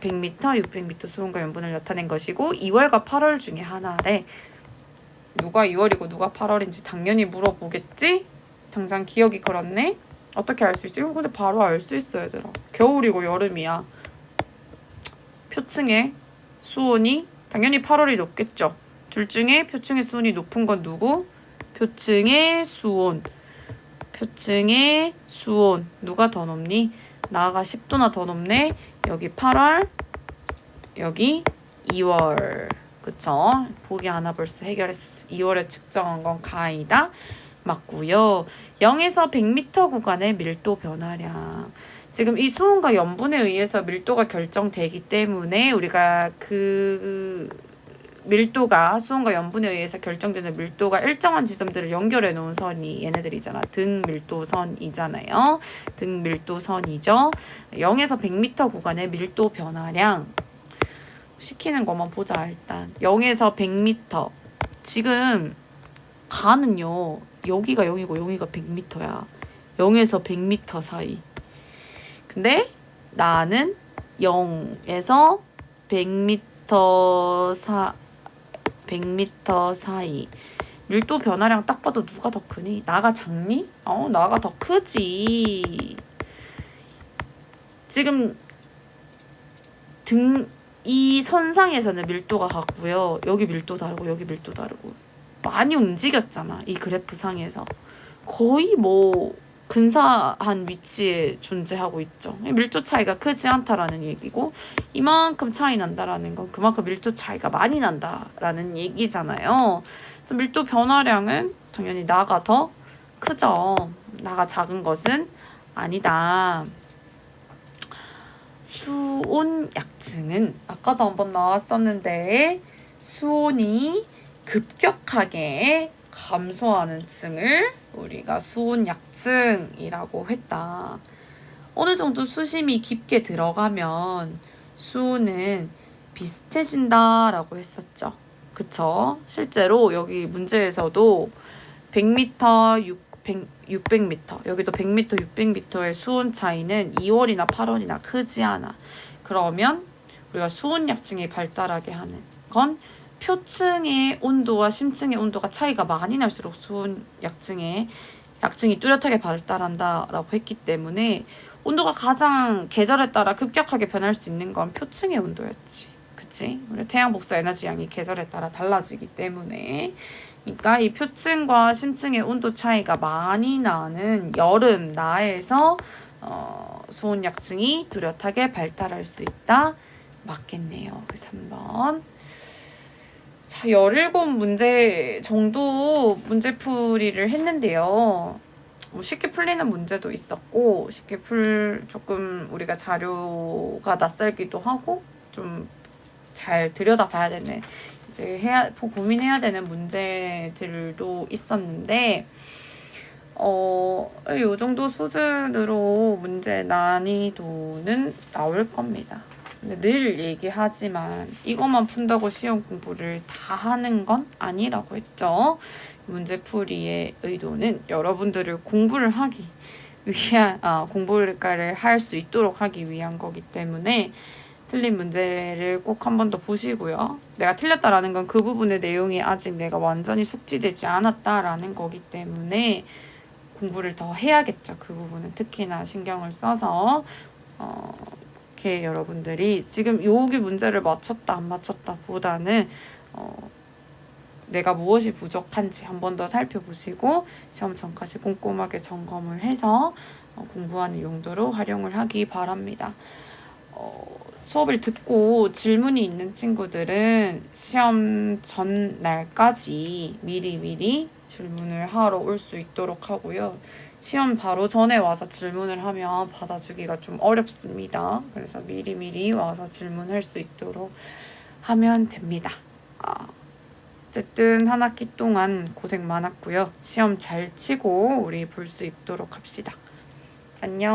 100m, 600m 수온과 염분을 나타낸 것이고 2월과 8월 중에 하나래. 누가 2월이고 누가 8월인지 당연히 물어보겠지? 당장 기억이 그렇네? 어떻게 알 수 있지? 근데 바로 알 수 있어 얘들아. 겨울이고 여름이야. 표층의 수온이 당연히 8월이 높겠죠. 둘 중에 표층의 수온이 높은 건 누구? 표층의 수온. 표층의 수온. 누가 더 높니? 나가 10도나 더 높네. 여기 8월, 여기 2월. 그쵸? 보기 하나 벌써 해결했어. 2월에 측정한 건 가이다. 맞고요. 0에서 100m 구간의 밀도 변화량. 지금 이 수온과 염분에 의해서 밀도가 결정되기 때문에 우리가 그 밀도가 수온과 염분에 의해서 결정되는 밀도가 일정한 지점들을 연결해 놓은 선이 얘네들이잖아. 등 밀도선이잖아요. 등 밀도선이죠. 0에서 100m 구간의 밀도 변화량 시키는 것만 보자. 일단 0에서 100m. 지금 가는요. 여기가 0이고 여기가 100m야. 0에서 100m 사이. 근데 나는 0에서 100m 사이. 밀도 변화량 딱 봐도 누가 더 크니? 나가 작니? 나가 더 크지. 지금 이 선상에서는 밀도가 같고요. 여기 밀도 다르고 여기 밀도 다르고. 많이 움직였잖아. 이 그래프 상에서. 거의 뭐 근사한 위치에 존재하고 있죠. 밀도 차이가 크지 않다라는 얘기고 이만큼 차이 난다라는 건 그만큼 밀도 차이가 많이 난다라는 얘기잖아요. 그래서 밀도 변화량은 당연히 나가 더 크죠. 나가 작은 것은 아니다. 수온 약증은 아까도 한번 나왔었는데 수온이 급격하게 감소하는 층을 우리가 수온 약증이라고 했다. 어느 정도 수심이 깊게 들어가면 수온은 비슷해진다라고 했었죠. 그쵸? 실제로 여기 문제에서도 100m, 600m, 여기도 100m, 600m의 수온 차이는 2월이나 8월이나 크지 않아. 그러면 우리가 수온 약증이 발달하게 하는 건 표층의 온도와 심층의 온도가 차이가 많이 날수록 수온 약증이 뚜렷하게 발달한다라고 했기 때문에 온도가 가장 계절에 따라 급격하게 변할 수 있는 건 표층의 온도였지. 그치? 우리 태양 복사 에너지 양이 계절에 따라 달라지기 때문에 그러니까 이 표층과 심층의 온도 차이가 많이 나는 여름 나에서 수온 약증이 뚜렷하게 발달할 수 있다. 맞겠네요. 3번. 자, 17문제 정도 문제풀이를 했는데요. 쉽게 풀리는 문제도 있었고 조금 우리가 자료가 낯설기도 하고 좀 잘 들여다봐야 되는 이제 고민해야 되는 문제들도 있었는데 이 정도 수준으로 문제 난이도는 나올 겁니다. 근데 늘 얘기하지만 이것만 푼다고 시험 공부를 다 하는 건 아니라고 했죠. 문제풀이의 의도는 여러분들을 공부를 하기 위한 공부를 할 수 있도록 하기 위한 거기 때문에 틀린 문제를 꼭 한 번 더 보시고요. 내가 틀렸다라는 건 그 부분의 내용이 아직 내가 완전히 숙지되지 않았다라는 거기 때문에 공부를 더 해야겠죠. 그 부분은 특히나 신경을 써서 이렇게 여러분들이 지금 여기 문제를 맞췄다 안 맞췄다 보다는 내가 무엇이 부족한지 한 번 더 살펴보시고 시험 전까지 꼼꼼하게 점검을 해서 공부하는 용도로 활용을 하기 바랍니다. 수업을 듣고 질문이 있는 친구들은 시험 전날까지 미리 질문을 하러 올 수 있도록 하고요. 시험 바로 전에 와서 질문을 하면 받아주기가 좀 어렵습니다. 그래서 미리 와서 질문할 수 있도록 하면 됩니다. 어쨌든 한 학기 동안 고생 많았고요. 시험 잘 치고 우리 볼 수 있도록 합시다. 안녕.